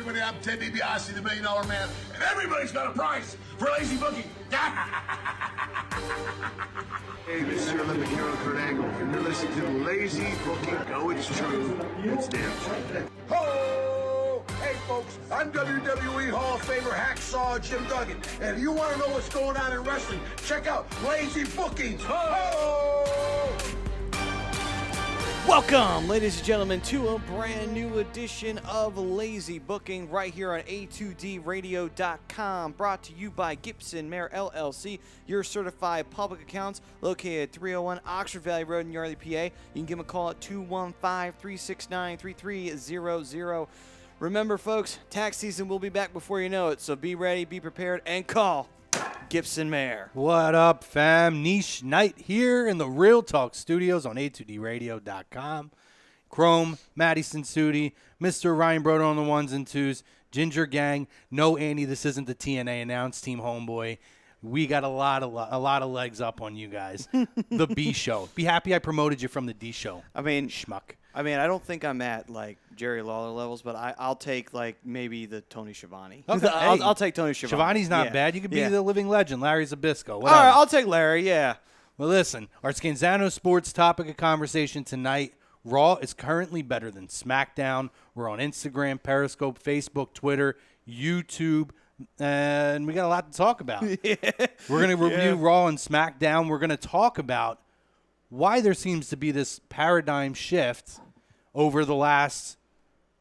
everybody. I'm Ted DiBiase, the $1 Million Man, and everybody's got a price for lazy booking. Hey, this is your Olympic hero, Kurt Angle, and you're listening to Lazy Booking. No, it's true. It's damn true. Ho! Hey, folks, I'm WWE Hall of Famer Hacksaw Jim Duggan, and if you want to know what's going on in wrestling, check out Lazy Bookings. Ho! Welcome, ladies and gentlemen, to a brand new edition of Lazy Booking right here on A2DRadio.com, brought to you by Gibson Mayer LLC, your certified public accounts, located at 301 Oxford Valley Road in Yardley, PA. You can give them a call at 215-369-3300. Remember, folks, tax season will be back before you know it, so be ready, be prepared, and call Gibson Mayer. What up, fam? Niche Night here in the Real Talk Studios on A2DRadio.com. Chrome, Matty Sudi, Mr. Ryan Broder on the ones and twos, Ginger Gang. No, Andy, this isn't the TNA announced Team Homeboy. We got a lot of legs up on you guys. The B Show. Be happy I promoted you from the D Show. I mean, schmuck. I mean, I don't think I'm at, like, Jerry Lawler levels, but I'll take, like, maybe the Tony Schiavone. Okay. I'll take Tony Schiavone. Schiavone's not bad. You could be the living legend, Larry Zbyszko. All right, I'll take Larry, yeah. Well, listen, our Scanzano Sports topic of conversation tonight, Raw is currently better than SmackDown. We're on Instagram, Periscope, Facebook, Twitter, YouTube, and we got a lot to talk about. Yeah. We're going to review Raw and SmackDown. We're going to talk about why there seems to be this paradigm shift over the last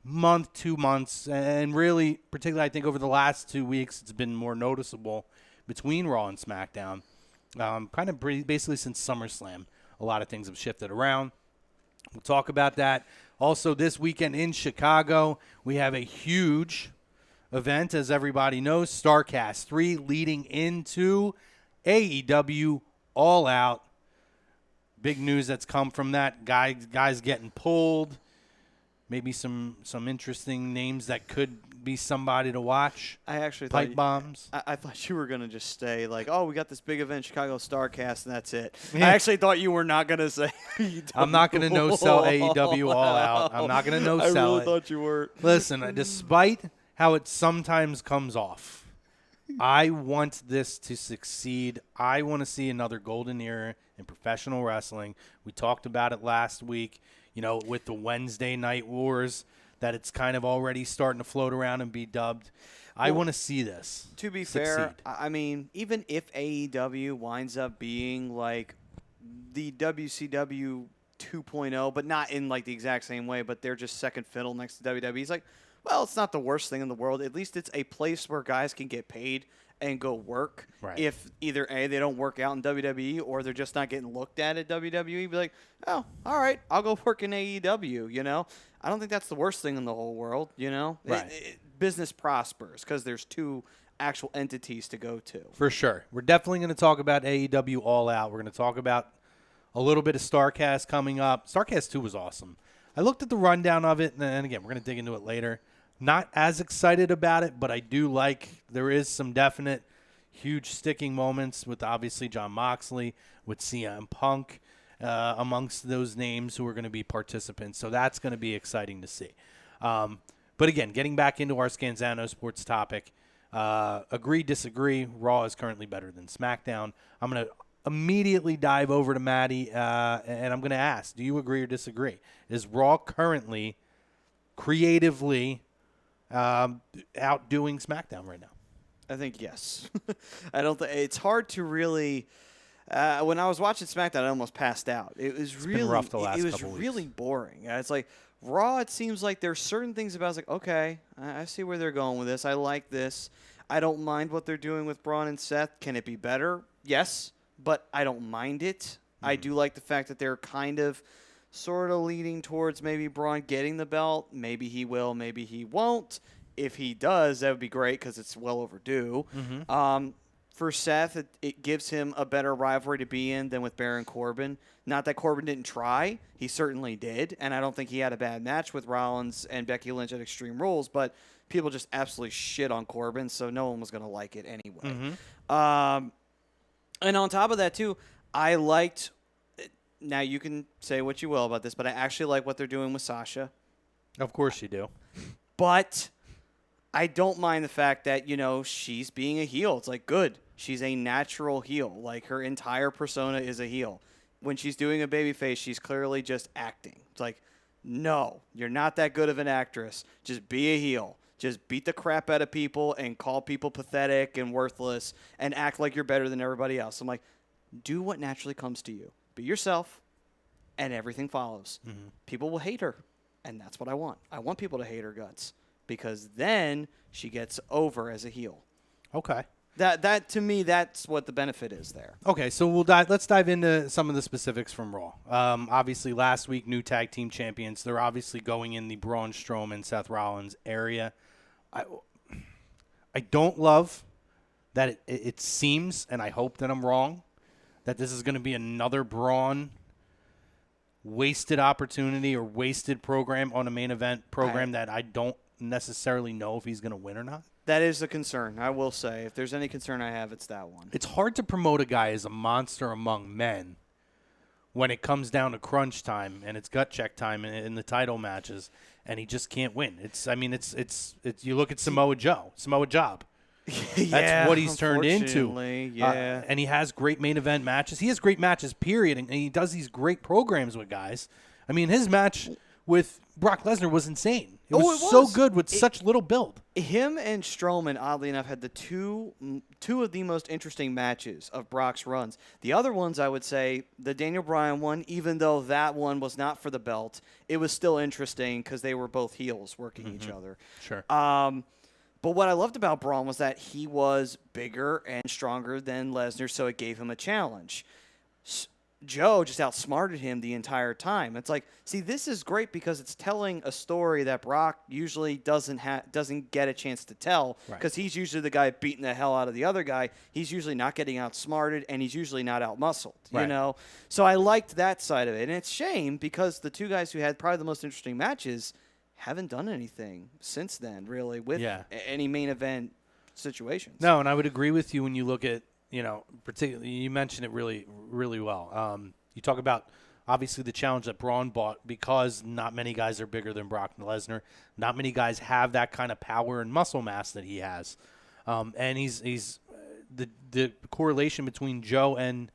month, 2 months, and really, particularly I think over the last 2 weeks, it's been more noticeable between Raw and SmackDown. Basically since SummerSlam, a lot of things have shifted around. We'll talk about that. Also, this weekend in Chicago, we have a huge event, as everybody knows, StarCast 3 leading into AEW All Out. Big news that's come from that. Guys getting pulled. Maybe some interesting names that could be somebody to watch. I actually Pipe bombs. I thought you were going to just say, like, oh, we got this big event, Chicago StarCast, and that's it. Yeah. I actually thought you were not going to say AEW. I'm not going to no-sell AEW All Out. I'm not going to no-sell it. I really thought you were. Listen, despite how it sometimes comes off, I want this to succeed. I want to see another golden era in professional wrestling. We talked about it last week, with the Wednesday Night Wars, that it's kind of already starting to float around and be dubbed. I want to see this To be succeed. fair, I mean, even if AEW winds up being like the WCW 2.0, but not in like the exact same way, but they're just second fiddle next to WWE, it's like, well, it's not the worst thing in the world. At least it's a place where guys can get paid and go work. Right. If either A, they don't work out in WWE, or they're just not getting looked at WWE, be like, oh, all right, I'll go work in AEW, I don't think that's the worst thing in the whole world, Right. Business prospers because there's two actual entities to go to. For sure. We're definitely going to talk about AEW All Out. We're going to talk about a little bit of StarCast coming up. StarCast 2 was awesome. I looked at the rundown of it, and again, we're going to dig into it later. Not as excited about it, but I do like there is some definite huge sticking moments with obviously Jon Moxley, with CM Punk, amongst those names who are going to be participants. So that's going to be exciting to see. But again, getting back into our Scanzano Sports topic, agree, disagree, Raw is currently better than SmackDown. I'm going to immediately dive over to Maddie, and I'm going to ask, do you agree or disagree? Is Raw currently creatively outdoing SmackDown right now? I think yes. I don't think it's hard to really. When I was watching SmackDown, I almost passed out. It was really been rough the last It was couple really weeks. boring. It's like Raw. It seems like there's certain things about. It's like, okay, I see where they're going with this. I like this. I don't mind what they're doing with Braun and Seth. Can it be better? Yes, but I don't mind it. Mm-hmm. I do like the fact that they're kind of, sort of leading towards maybe Braun getting the belt. Maybe he will. Maybe he won't. If he does, that would be great because it's well overdue. Mm-hmm. For Seth, it gives him a better rivalry to be in than with Baron Corbin. Not that Corbin didn't try. He certainly did. And I don't think he had a bad match with Rollins and Becky Lynch at Extreme Rules. But people just absolutely shit on Corbin, so no one was going to like it anyway. Mm-hmm. And on top of that, too, I liked – now you can say what you will about this, but I actually like what they're doing with Sasha. Of course you do. But I don't mind the fact that, she's being a heel. It's like, good. She's a natural heel. Like, her entire persona is a heel. When she's doing a babyface, she's clearly just acting. It's like, no, you're not that good of an actress. Just be a heel. Just beat the crap out of people and call people pathetic and worthless and act like you're better than everybody else. I'm like, do what naturally comes to you. Be yourself, and everything follows. Mm-hmm. People will hate her, and that's what I want. I want people to hate her guts. Because then she gets over as a heel. Okay. That to me, that's what the benefit is there. Okay, so let's dive into some of the specifics from Raw. Obviously, last week, new tag team champions. They're obviously going in the Braun Strowman, Seth Rollins area. I don't love that it seems, and I hope that I'm wrong, that this is going to be another Braun wasted opportunity or wasted program on a main event program that I don't necessarily know if he's going to win or not. That is a concern, I will say. If there's any concern I have, it's that one. It's hard to promote a guy as a monster among men when it comes down to crunch time and it's gut check time in the title matches, and he just can't win. It's you look at Samoa Job. That's what he's turned into. Yeah. And he has great main event matches. He has great matches, period, and he does these great programs with guys. I mean, his match with Brock Lesnar was insane. It was so good with such little build. Him and Strowman, oddly enough, had the two of the most interesting matches of Brock's runs. The other ones, I would say, the Daniel Bryan one, even though that one was not for the belt, it was still interesting because they were both heels working each other. Sure. But what I loved about Braun was that he was bigger and stronger than Lesnar, so it gave him a challenge. Joe just outsmarted him the entire time. It's like, see, this is great because it's telling a story that Brock usually doesn't get a chance to tell because he's usually the guy beating the hell out of the other guy. He's usually not getting outsmarted, and he's usually not outmuscled, you know? So I liked that side of it. And it's a shame because the two guys who had probably the most interesting matches haven't done anything since then, really, with any main event situations. No, and I would agree with you when you look at, particularly, you mentioned it really, really well. You talk about, obviously, the challenge that Braun bought because not many guys are bigger than Brock Lesnar. Not many guys have that kind of power and muscle mass that he has. And he's the correlation between Joe and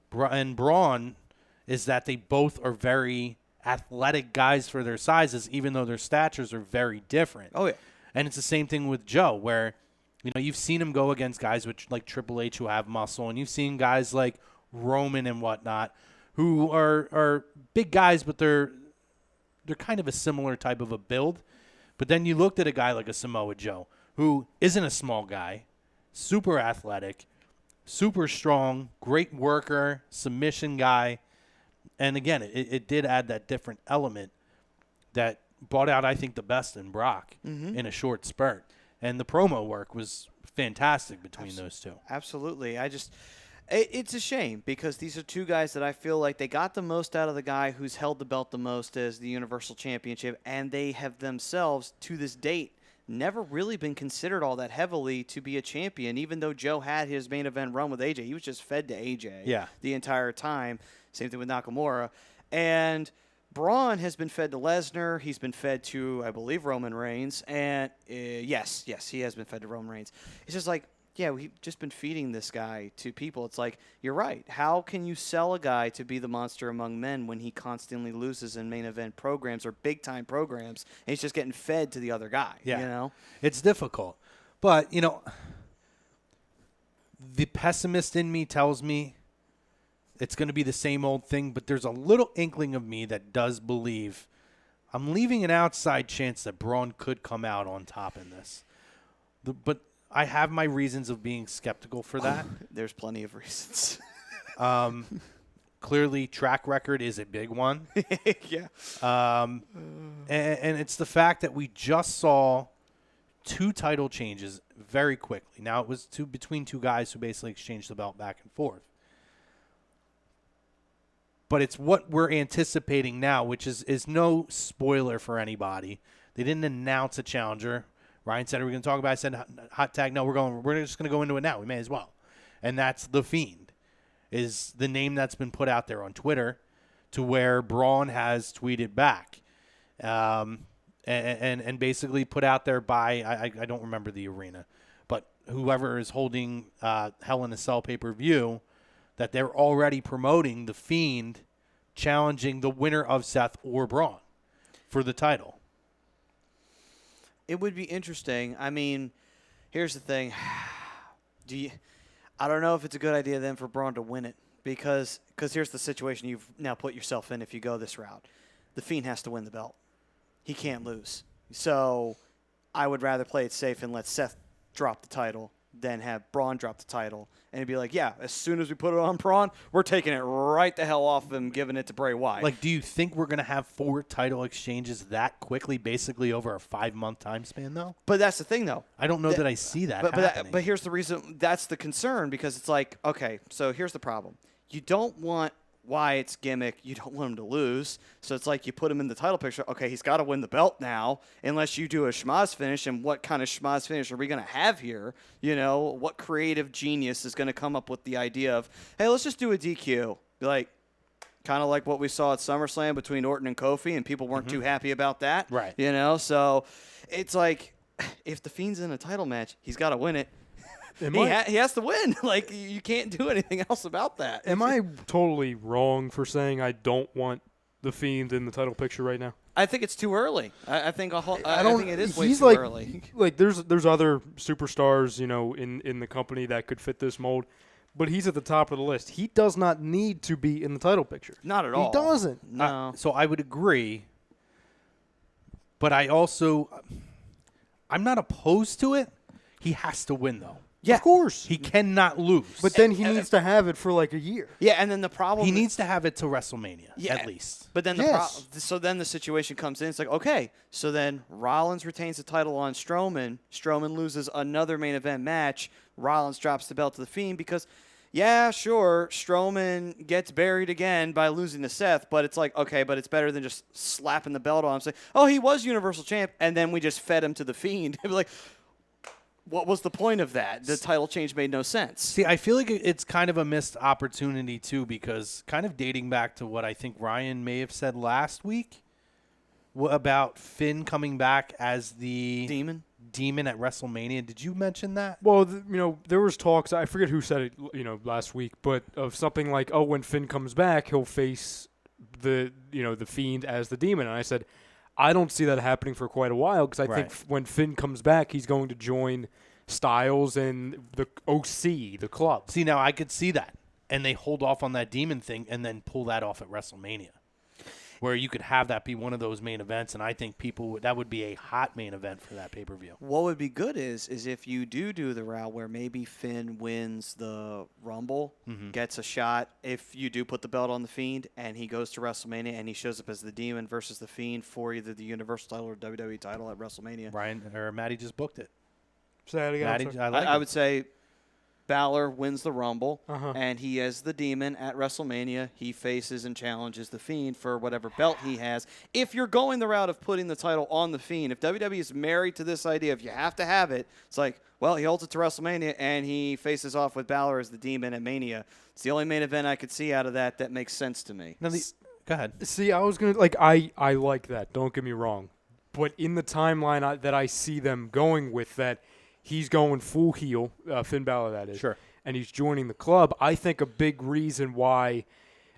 Braun is that they both are very athletic guys for their sizes, even though their statures are very different. Oh, yeah. And it's the same thing with Joe, where you've seen him go against guys like Triple H who have muscle, and you've seen guys like Roman and whatnot who are big guys, but they're kind of a similar type of a build. But then you looked at a guy like a Samoa Joe who isn't a small guy, super athletic, super strong, great worker, submission guy. And again, it did add that different element that brought out, I think, the best in Brock in a short spurt. And the promo work was fantastic between those two. Absolutely. It's a shame because these are two guys that I feel like they got the most out of the guy who's held the belt the most as the Universal Championship, and they have themselves, to this date, never really been considered all that heavily to be a champion, even though Joe had his main event run with AJ. He was just fed to AJ the entire time. Same thing with Nakamura. And Braun has been fed to Lesnar. He's been fed to, I believe, Roman Reigns. And yes, he has been fed to Roman Reigns. It's just like, we've just been feeding this guy to people. It's like, you're right. How can you sell a guy to be the monster among men when he constantly loses in main event programs or big-time programs, and he's just getting fed to the other guy? Yeah. It's difficult. But, the pessimist in me tells me it's going to be the same old thing, but there's a little inkling of me that does believe I'm leaving an outside chance that Braun could come out on top in this. But I have my reasons of being skeptical for that. There's plenty of reasons. Clearly, track record is a big one. Yeah. And it's the fact that we just saw two title changes very quickly. Now, it was between two guys who basically exchanged the belt back and forth. But it's what we're anticipating now, which is no spoiler for anybody. They didn't announce a challenger. Ryan said, "Are we going to talk about it?" I said, "Hot tag." No, we're just going to go into it now. We may as well. And that's The Fiend, is the name that's been put out there on Twitter, to where Braun has tweeted back. and basically put out there by I don't remember the arena, but whoever is holding Hell in a Cell pay-per-view, that they're already promoting The Fiend challenging the winner of Seth or Braun for the title. It would be interesting. I mean, here's the thing. I don't know if it's a good idea then for Braun to win it because here's the situation you've now put yourself in if you go this route. The Fiend has to win the belt. He can't lose. So I would rather play it safe and let Seth drop the title than have Braun drop the title. And it'd be like, yeah, as soon as we put it on Braun, we're taking it right the hell off of him, giving it to Bray Wyatt. Like, do you think we're going to have 4 title exchanges that quickly, basically over a 5-month time span, though? But that's the thing, though. I don't know that I see that happening. But here's the reason. That's the concern because it's like, okay, so here's the problem. You don't want Wyatt's gimmick. You don't want him to lose. So it's like you put him in the title picture. Okay, he's got to win the belt now unless you do a schmaz finish. And what kind of schmaz finish are we going to have here? You know, what creative genius is going to come up with the idea of, hey, let's just do a DQ. Be like, kind of like what we saw at SummerSlam between Orton and Kofi, and people weren't too happy about that. Right. You know, so it's like if the Fiend's in a title match, he's got to win it. He has to win. Like, you can't do anything else about that. Am I totally wrong for saying I don't want the Fiend in the title picture right now? I think it's too early. I think it is way he's too early. Like there's other superstars, you know, in the company that could fit this mold, but he's at the top of the list. He does not need to be in the title picture. Not at all. He doesn't. No. So I would agree, but I'm not opposed to it. He has to win, though. Yeah, of course. He cannot lose. But then he needs to have it for like a year. Yeah, and then the problem he needs to have it to WrestleMania, yeah, at least. But then Yes. so then the situation comes in. It's like, okay, so then Rollins retains the title on Strowman. Strowman loses another main event match. Rollins drops the belt to the Fiend because, yeah, sure, Strowman gets buried again by losing to Seth, but it's like, okay, but it's better than just slapping the belt on him, saying, oh, he was Universal Champ, and then we just fed him to the Fiend. It'd be like, what was the point of that? The title change made no sense. See, I feel like it's kind of a missed opportunity, too, because kind of dating back to what I think Ryan may have said last week about Finn coming back as the demon at WrestleMania. Did you mention that? Well, you know, there was talks, I forget who said it, you know, last week, but of something like, oh, when Finn comes back, he'll face the Fiend as the demon. And I said, I don't see that happening for quite a while because I think when Finn comes back, he's going to join Styles and the OC, the club. See, now I could see that. And they hold off on that demon thing and then pull that off at WrestleMania, where you could have that be one of those main events. And I think that would be a hot main event for that pay-per-view. What would be good is if you do the route where maybe Finn wins the Rumble, gets a shot, if you do put the belt on the Fiend, and he goes to WrestleMania and he shows up as the Demon versus the Fiend for either the Universal title or WWE title at WrestleMania. Maddie just booked it. Say that again. Maddie, I would say Balor wins the Rumble, and he is the Demon at WrestleMania. He faces and challenges the Fiend for whatever belt he has. If you're going the route of putting the title on the Fiend, if WWE is married to this idea of you have to have it, it's like, well, he holds it to WrestleMania, and he faces off with Balor as the Demon at Mania. It's the only main event I could see out of that makes sense to me. Now go ahead. See, I was going to, I like that. Don't get me wrong. But in the timeline that I see them going with that, he's going full heel, Finn Balor, that is. Sure. And he's joining the club. I think a big reason why,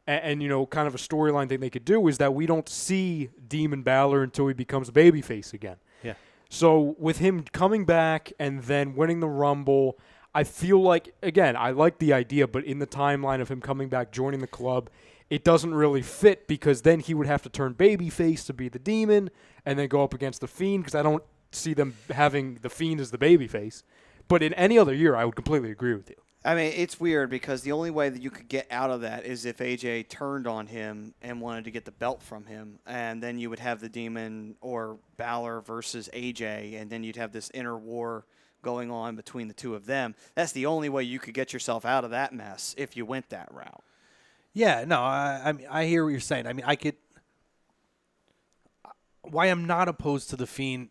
and you know, kind of a storyline thing they could do is that we don't see Demon Balor until he becomes a babyface again. Yeah. So with him coming back and then winning the Rumble, I feel like, again, I like the idea, but in the timeline of him coming back, joining the club, it doesn't really fit because then he would have to turn babyface to be the Demon and then go up against the Fiend because I don't see them having the Fiend as the babyface. But in any other year, I would completely agree with you. I mean, it's weird because the only way that you could get out of that is if AJ turned on him and wanted to get the belt from him, and then you would have the Demon or Balor versus AJ, and then you'd have this inner war going on between the two of them. That's the only way you could get yourself out of that mess if you went that route. Yeah, no, I mean, I hear what you're saying. I mean, why I'm not opposed to the Fiend,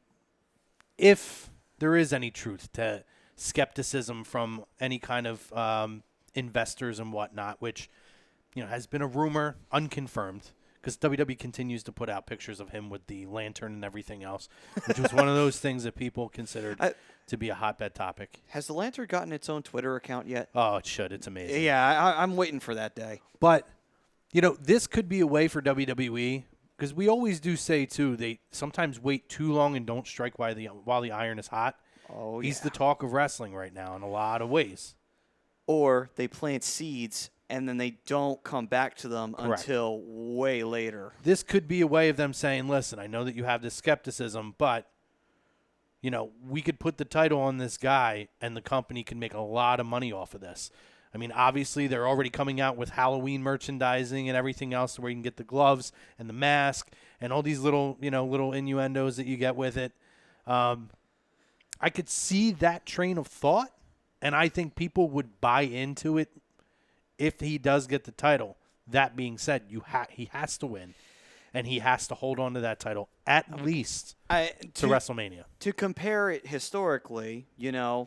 if there is any truth to skepticism from any kind of investors and whatnot, which, you know, has been a rumor, unconfirmed, because WWE continues to put out pictures of him with the lantern and everything else, which was one of those things that people considered to be a hotbed topic. Has the Lantern gotten its own Twitter account yet? Oh, it should. It's amazing. Yeah, I'm waiting for that day. But, this could be a way for WWE, because we always do say, too, they sometimes wait too long and don't strike while the iron is hot. Oh, He's yeah. the talk of wrestling right now in a lot of ways. Or they plant seeds and then they don't come back to them Correct. until way later. This could be a way of them saying, listen, I know that you have this skepticism, but, we could put the title on this guy and the company can make a lot of money off of this. I mean, obviously, they're already coming out with Halloween merchandising and everything else where you can get the gloves and the mask and all these little innuendos that you get with it. I could see that train of thought, and I think people would buy into it if he does get the title. That being said, he has to win, and he has to hold on to that title at least to WrestleMania. To compare it historically,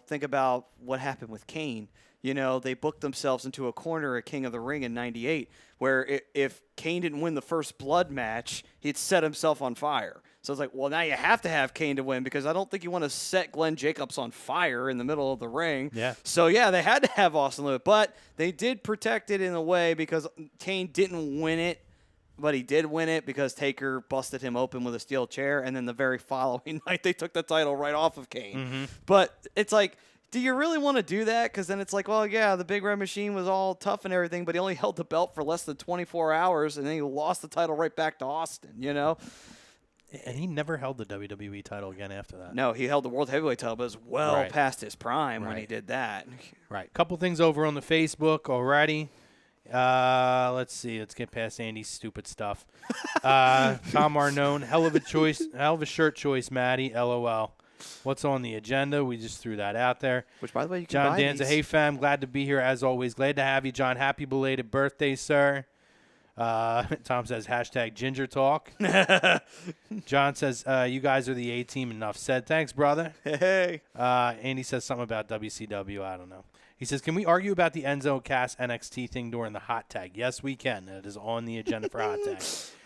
think about what happened with Kane. They booked themselves into a corner at King of the Ring in '98, where if Kane didn't win the first blood match, he'd set himself on fire. So it's like, well, now you have to have Kane to win because I don't think you want to set Glenn Jacobs on fire in the middle of the ring. Yeah. So, yeah, they had to have Austin Lewis, but they did protect it in a way because Kane didn't win it, but he did win it because Taker busted him open with a steel chair, and then the very following night they took the title right off of Kane. Mm-hmm. But it's like, do you really want to do that? Because then it's like, well, yeah, the Big Red Machine was all tough and everything, but he only held the belt for less than 24 hours, and then he lost the title right back to Austin, And he never held the WWE title again after that. No, he held the World Heavyweight title, but it was well Right. past his prime when he Right. did that. Right. Couple things over on the Facebook already. Let's see. Let's get past Andy's stupid stuff. Tom Arnone, hell of a shirt choice, Maddie. LOL. What's on the agenda? We just threw that out there. Which, by the way, you can John buy Danza, these. hey fam, glad to be here as always. Glad to have you, John. Happy belated birthday, sir. Tom says hashtag Ginger Talk. John says you guys are the A team. Enough said. Thanks, brother. Hey. Andy says something about WCW. I don't know. He says, can we argue about the Enzo Cass NXT thing during the hot tag? Yes, we can. It is on the agenda for hot tag.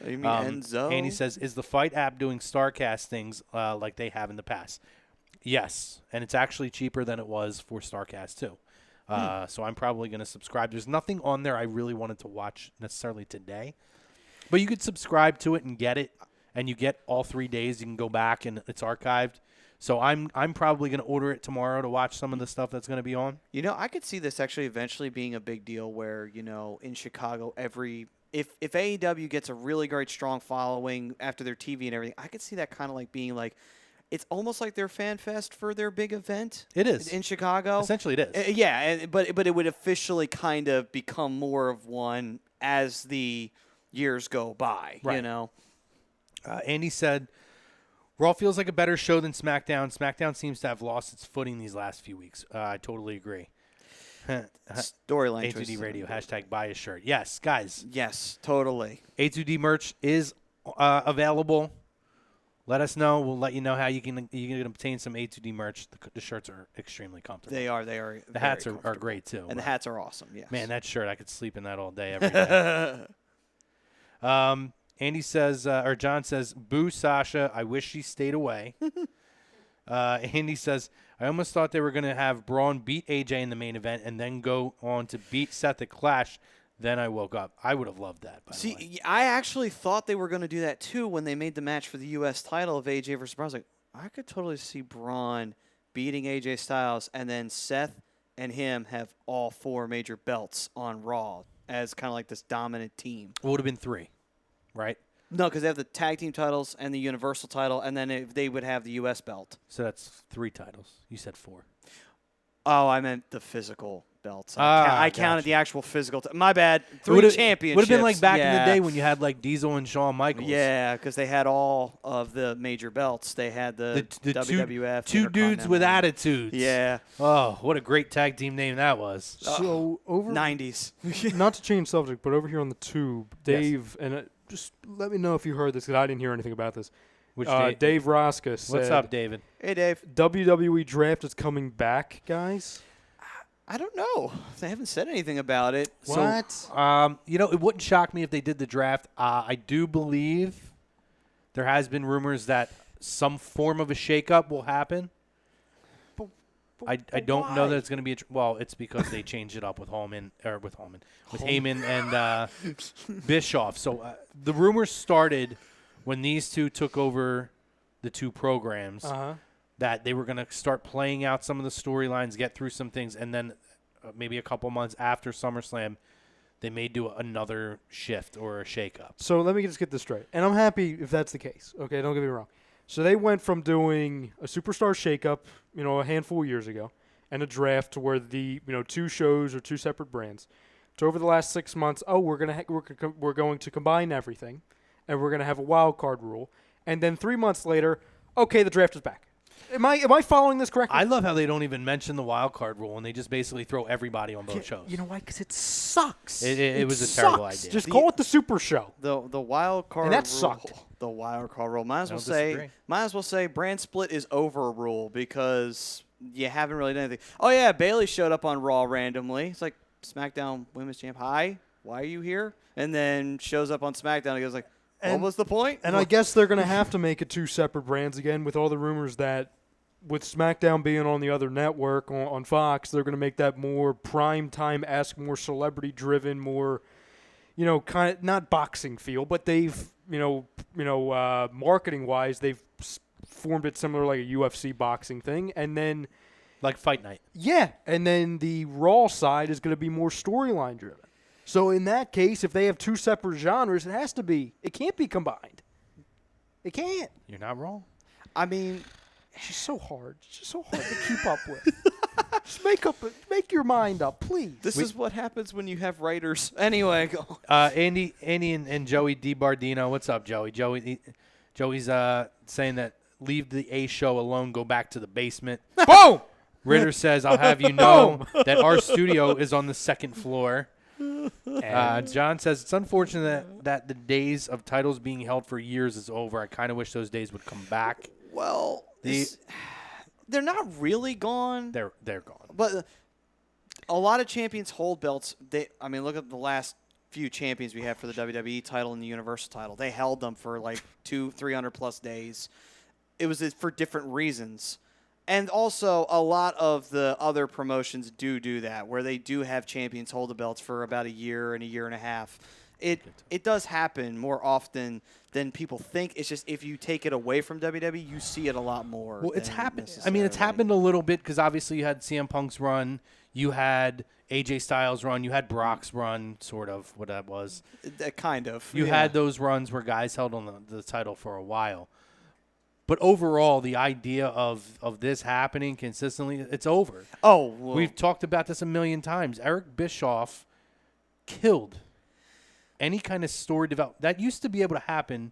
You mean Enzo? Andy says, is the Fight app doing StarCast things like they have in the past? Yes, and it's actually cheaper than it was for StarCast too. So I'm probably going to subscribe. There's nothing on there I really wanted to watch necessarily today, but you could subscribe to it and get it, and you get all 3 days. You can go back and it's archived. So I'm probably going to order it tomorrow to watch some of the stuff that's going to be on. I could see this actually eventually being a big deal where, in Chicago, if AEW gets a really great strong following after their TV and everything, I could see that kind of like being like, it's almost like their fan fest for their big event. It is. In Chicago. Essentially it is. Yeah, but it would officially kind of become more of one as the years go by, Right. Andy said, Raw feels like a better show than SmackDown. SmackDown seems to have lost its footing these last few weeks. I totally agree. Storyline A2D Radio, hashtag buy a shirt. Yes, guys. Yes, totally. A2D merch is available. Let us know. We'll let you know how you can obtain some A2D merch. The shirts are extremely comfortable. They are. They are. The hats are great, too. And the hats are awesome, yes. Man, that shirt, I could sleep in that all day, every day. Andy says, or John says, boo Sasha. I wish she stayed away. Andy says, I almost thought they were going to have Braun beat AJ in the main event and then go on to beat Seth at Clash. Then I woke up. I would have loved that, by the way. See, I actually thought they were going to do that, too, when they made the match for the U.S. title of AJ versus Braun. I was like, I could totally see Braun beating AJ Styles, and then Seth and him have all 4 major belts on Raw as kind of like this dominant team. It would have been 3, right? No, because they have the tag team titles and the Universal title, and then they would have the U.S. belt. So that's 3 titles. You said 4. Oh, I meant the physical belts. I counted gotcha. the actual physical. My bad. 3 championships. Would have been like back in Yeah. the day when you had like Diesel and Shawn Michaels. Yeah, because they had all of the major belts. They had the WWF. two dudes with Intercontinental. attitudes. Yeah. Oh, what a great tag team name that was. So over 90s. not to change subject, but over here on the tube, Dave, and just let me know if you heard this because I didn't hear anything about this. Which Dave Rosca said, What's up, David? Hey, Dave. WWE draft is coming back, guys. I don't know. They haven't said anything about it. What? It wouldn't shock me if they did the draft. I do believe there has been rumors that some form of a shakeup will happen. I don't know that it's going to be it's because they changed it up with Heyman and Bischoff. So the rumors started when these two took over the two programs that they were going to start playing out some of the storylines, get through some things, and then maybe a couple months after SummerSlam, they may do another shift or a shakeup. So let me just get this straight, and I'm happy if that's the case. Okay, don't get me wrong. So they went from doing a superstar shakeup, a handful of years ago, and a draft to where the two shows or two separate brands. So over the last 6 months, we're going to combine everything, and we're going to have a wild card rule. And then 3 months later, okay, the draft is back. Am I following this correctly? I love how they don't even mention the wild card rule, and they just basically throw everybody on both shows. You know why? Because it sucks. It was a terrible idea. Just call it the Super Show. The wild card and that rule. Sucked. The wild card rule. Might as well say brand split is over a rule because you haven't really done anything. Oh yeah, Bailey showed up on Raw randomly. It's like SmackDown Women's Champ. Hi, why are you here? And then shows up on SmackDown and goes like, what was the point? And I guess they're going to have to make it two separate brands again with all the rumors that with SmackDown being on the other network on Fox, they're going to make that more prime time-esque, more celebrity-driven, more, kind of not boxing feel, but they've, marketing-wise, they've formed it similar like a UFC boxing thing, and then like Fight Night. Yeah, and then the Raw side is going to be more storyline-driven. So in that case, if they have two separate genres, it can't be combined. It can't. You're not wrong. I mean, it's just so hard. It's just so hard to keep up with. Just make your mind up, please. This is what happens when you have writers. Anyway, go. Andy and Joey DiBardino. What's up, Joey? Joey's saying that leave the A show alone, go back to the basement. Boom! Ritter says, I'll have you know that our studio is on the second floor. John says, it's unfortunate that the days of titles being held for years is over. I kind of wish those days would come back. Well, they're not really gone. They're gone. But a lot of champions hold belts. Look at the last few champions we have for the WWE title and the Universal title. They held them for like 200-300 plus days. It was for different reasons. And also, a lot of the other promotions do that, where they do have champions hold the belts for about a year and a half. It does happen more often than people think. It's just if you take it away from WWE, you see it a lot more. Well, it's happened. It's happened a little bit because obviously you had CM Punk's run, you had AJ Styles' run, you had Brock's run, sort of what that was. Kind of. You had those runs where guys held on the title for a while. But overall, the idea of this happening consistently, it's over. Oh, well. We've talked about this a million times. Eric Bischoff killed any kind of story development. That used to be able to happen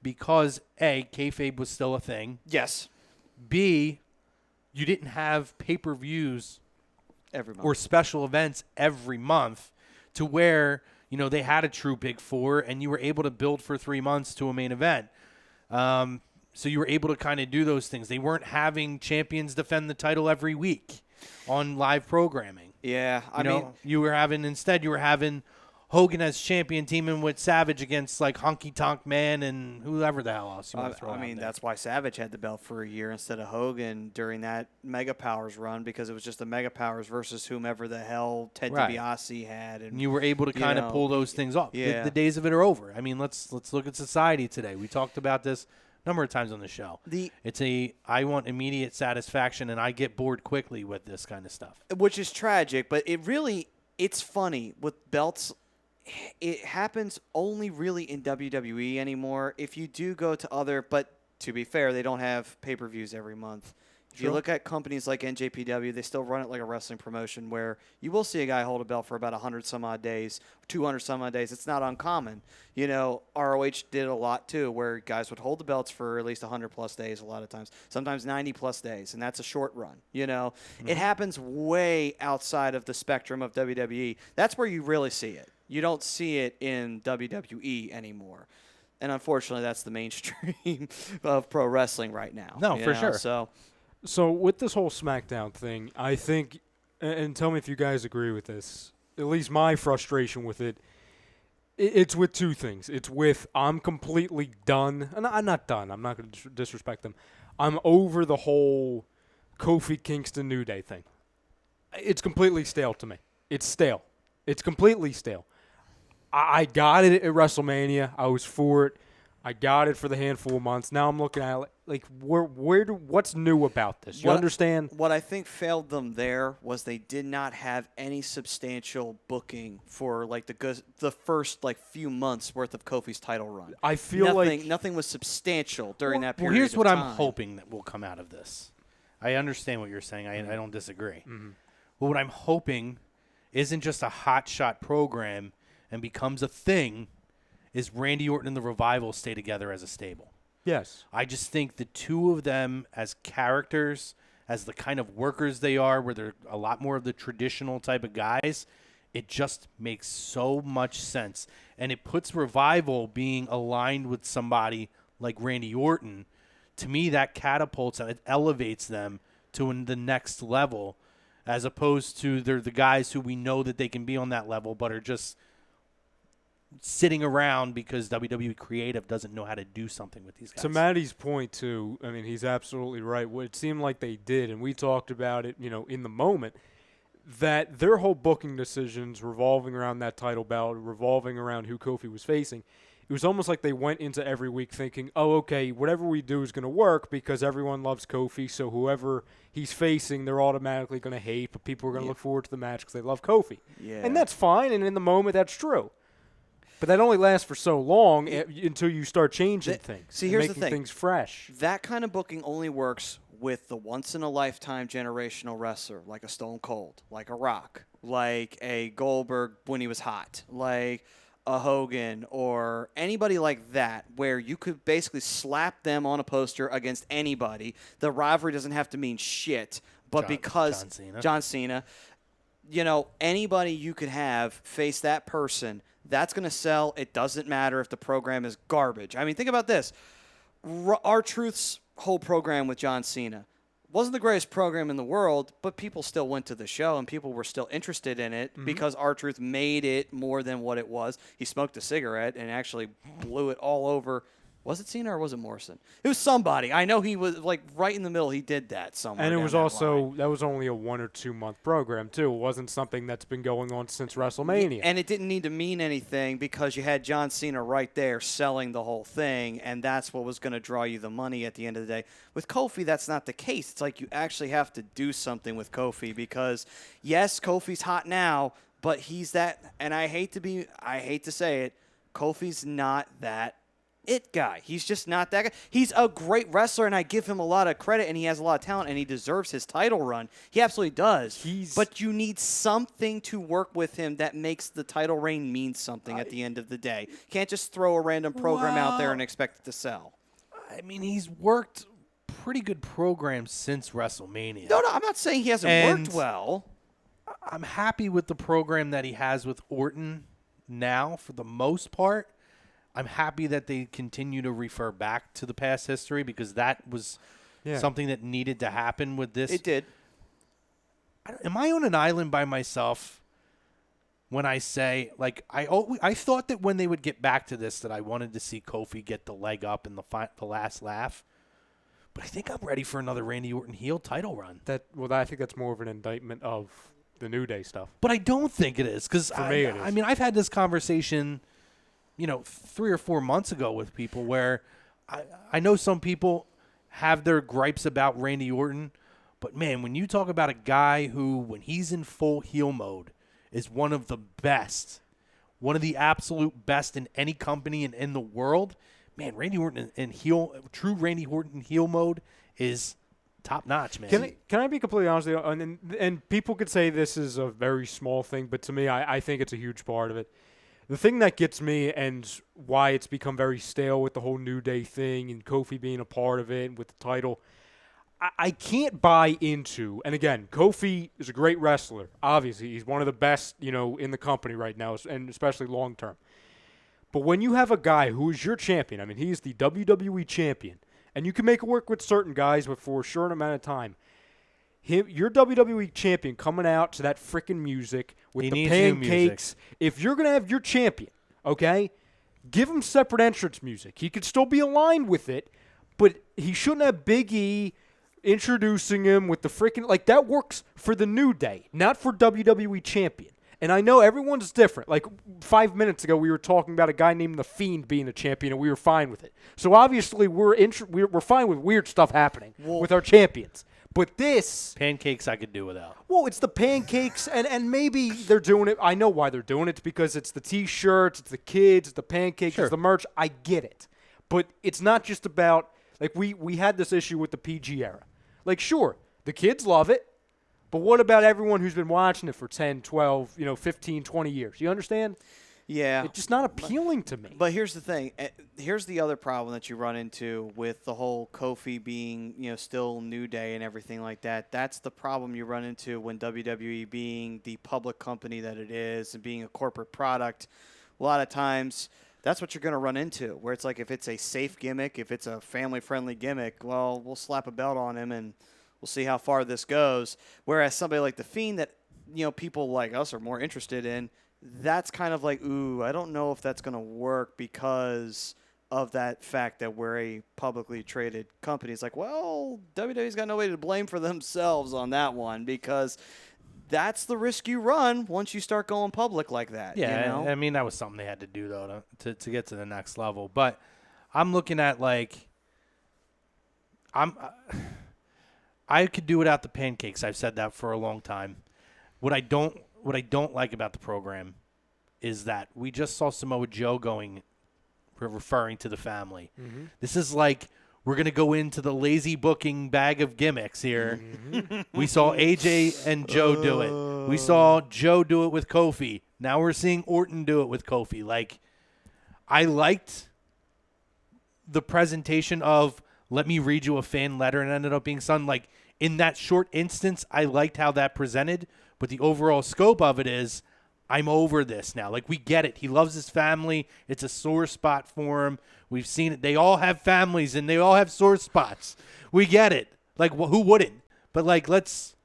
because, A, kayfabe was still a thing. Yes. B, you didn't have pay-per-views every month or special events every month to where, they had a true Big Four and you were able to build for 3 months to a main event. So you were able to kind of do those things. They weren't having champions defend the title every week on live programming. Yeah, you were having Hogan as champion teaming with Savage against like Honky Tonk Man and whoever the hell else you want to throw out there. That's why Savage had the belt for a year instead of Hogan during that Mega Powers run, because it was just the Mega Powers versus whomever the hell Ted DiBiase had. And you were able to kind of pull those things off. Yeah. The days of it are over. Let's look at society today. We talked about this a number of times on the show. I want immediate satisfaction, and I get bored quickly with this kind of stuff. Which is tragic, but it's funny. With belts, it happens only really in WWE anymore. If you do go to but to be fair, they don't have pay-per-views every month. If you look at companies like NJPW, they still run it like a wrestling promotion where you will see a guy hold a belt for about 100-some-odd days, 200-some-odd days. It's not uncommon. ROH did a lot too, where guys would hold the belts for at least 100-plus days a lot of times, sometimes 90-plus days, and that's a short run. It happens way outside of the spectrum of WWE. That's where you really see it. You don't see it in WWE anymore. And unfortunately, that's the mainstream of pro wrestling right now. No, for sure. So with this whole SmackDown thing, I think and tell me if you guys agree with this. At least my frustration with it's with two things. It's with I'm completely done. And I'm not done. I'm not going to disrespect them. I'm over the whole Kofi Kingston New Day thing. It's completely stale to me. It's stale. It's completely stale. I got it at WrestleMania. I was for it. I got it for the handful of months. Now I'm looking at it like what's new about this? You understand? What I think failed them there was they did not have any substantial booking for like the first like few months worth of Kofi's title run. I feel nothing was substantial during that period. Well, here's what I'm hoping that will come out of this. I understand what you're saying. I don't disagree. Mm-hmm. But what I'm hoping isn't just a hot shot program and becomes a thing. Is Randy Orton and the Revival stay together as a stable? Yes. I just think the two of them as characters, as the kind of workers they are, where they're a lot more of the traditional type of guys, it just makes so much sense. And it puts Revival being aligned with somebody like Randy Orton. To me, that catapults and it elevates them to the next level, as opposed to they're the guys who we know that they can be on that level, but are just sitting around because WWE Creative doesn't know how to do something with these guys. To Matty's point, too, I mean, he's absolutely right. What it seemed like they did, and we talked about it, in the moment, that their whole booking decisions revolving around that title belt, revolving around who Kofi was facing, it was almost like they went into every week thinking, oh, okay, whatever we do is going to work because everyone loves Kofi, so whoever he's facing, they're automatically going to hate, but people are going to look forward to the match because they love Kofi. Yeah. And that's fine, and in the moment, that's true. But that only lasts for so long until you start changing things. See, here's the making thing. Things fresh. That kind of booking only works with the once-in-a-lifetime generational wrestler, like a Stone Cold, like a Rock, like a Goldberg when he was hot, like a Hogan or anybody like that, where you could basically slap them on a poster against anybody. The rivalry doesn't have to mean shit, but because John Cena, anybody you could have face that person, that's going to sell. It doesn't matter if the program is garbage. I mean, think about this. R-Truth's whole program with John Cena wasn't the greatest program in the world, but people still went to the show and people were still interested in it because R-Truth made it more than what it was. He smoked a cigarette and actually blew it all over. Was it Cena or was it Morrison? It was somebody. I know he was like right in the middle. He did that somewhere. And it was also, that was only a 1 or 2 month program too. It wasn't something that's been going on since WrestleMania. And it didn't need to mean anything because you had John Cena right there selling the whole thing, and that's what was going to draw you the money at the end of the day. With Kofi, that's not the case. It's like you actually have to do something with Kofi because, yes, Kofi's hot now, but he's that, and I hate to say it, Kofi's not that it guy. He's just not that guy. He's a great wrestler, and I give him a lot of credit, and he has a lot of talent, and he deserves his title run. He absolutely does. But you need something to work with him that makes the title reign mean something at the end of the day. You can't just throw a random program out there and expect it to sell. I mean, he's worked pretty good programs since WrestleMania. No, I'm not saying he hasn't worked well. I'm happy with the program that he has with Orton now for the most part. I'm happy that they continue to refer back to the past history because that was something that needed to happen with this. It did. Am I on an island by myself when I say, like, I thought that when they would get back to this that I wanted to see Kofi get the leg up in the last laugh. But I think I'm ready for another Randy Orton heel title run. I think that's more of an indictment of the New Day stuff. But I don't think it is because for me it is. I mean, I've had this conversation 3 or 4 months ago with people where I know some people have their gripes about Randy Orton, but man, when you talk about a guy who, when he's in full heel mode, is one of the best, one of the absolute best in any company and in the world, man, Randy Orton in true Randy Orton heel mode is top notch, man. Can I be completely honest with you? And people could say this is a very small thing, but to me, I think it's a huge part of it. The thing that gets me and why it's become very stale with the whole New Day thing and Kofi being a part of it and with the title, I can't buy into, and again, Kofi is a great wrestler. Obviously, he's one of the best, in the company right now, and especially long term. But when you have a guy who is your champion, I mean, he's the WWE champion, and you can make it work with certain guys, but for a short amount of time, Your WWE champion coming out to that freaking music with the pancakes. If you're going to have your champion, okay, give him separate entrance music. He could still be aligned with it, but he shouldn't have Big E introducing him with the freaking, like, that works for the New Day, not for WWE champion. And I know everyone's different. Like 5 minutes ago, we were talking about a guy named The Fiend being the champion, and we were fine with it. So obviously, we're fine with weird stuff happening with our champions. But this pancakes I could do without. Well, it's the pancakes, and maybe they're doing it. I know why they're doing it. It's because it's the T-shirts, it's the kids, it's the pancakes, it's the merch. I get it. But it's not just about, like, we had this issue with the PG era. Like, sure, the kids love it. But what about everyone who's been watching it for 10, 12, 15, 20 years? You understand? Yeah. It's just not appealing to me. But here's the thing. Here's the other problem that you run into with the whole Kofi being, still New Day and everything like that. That's the problem you run into when WWE being the public company that it is and being a corporate product. A lot of times that's what you're going to run into, where it's like if it's a safe gimmick, if it's a family-friendly gimmick, well, we'll slap a belt on him and we'll see how far this goes. Whereas somebody like The Fiend that, people like us are more interested in, that's kind of like, ooh, I don't know if that's going to work because of that fact that we're a publicly traded company. It's like, well, WWE's got nobody to blame for themselves on that one because that's the risk you run once you start going public like that. Yeah, I mean, that was something they had to do, though, to get to the next level. But I'm looking at, like, I could do without the pancakes. I've said that for a long time. What I don't like about the program is that we just saw Samoa Joe referring to the family. Mm-hmm. This is like we're going to go into the lazy booking bag of gimmicks here. Mm-hmm. We saw AJ and Joe do it. We saw Joe do it with Kofi. Now we're seeing Orton do it with Kofi. Like, I liked the presentation of, let me read you a fan letter, and it ended up being something like, in that short instance, I liked how that presented, but the overall scope of it is, I'm over this now. Like, we get it. He loves his family. It's a sore spot for him. We've seen it. They all have families, and they all have sore spots. We get it. Like, who wouldn't? But, like, let's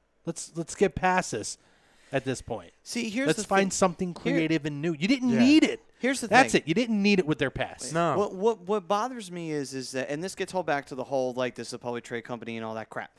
get past this at this point. See, let's find something creative and new. You didn't need it. Here's the thing. That's it. You didn't need it with their past. No. What bothers me is that, and this gets all back to the whole, like, this is a public trade company and all that crap.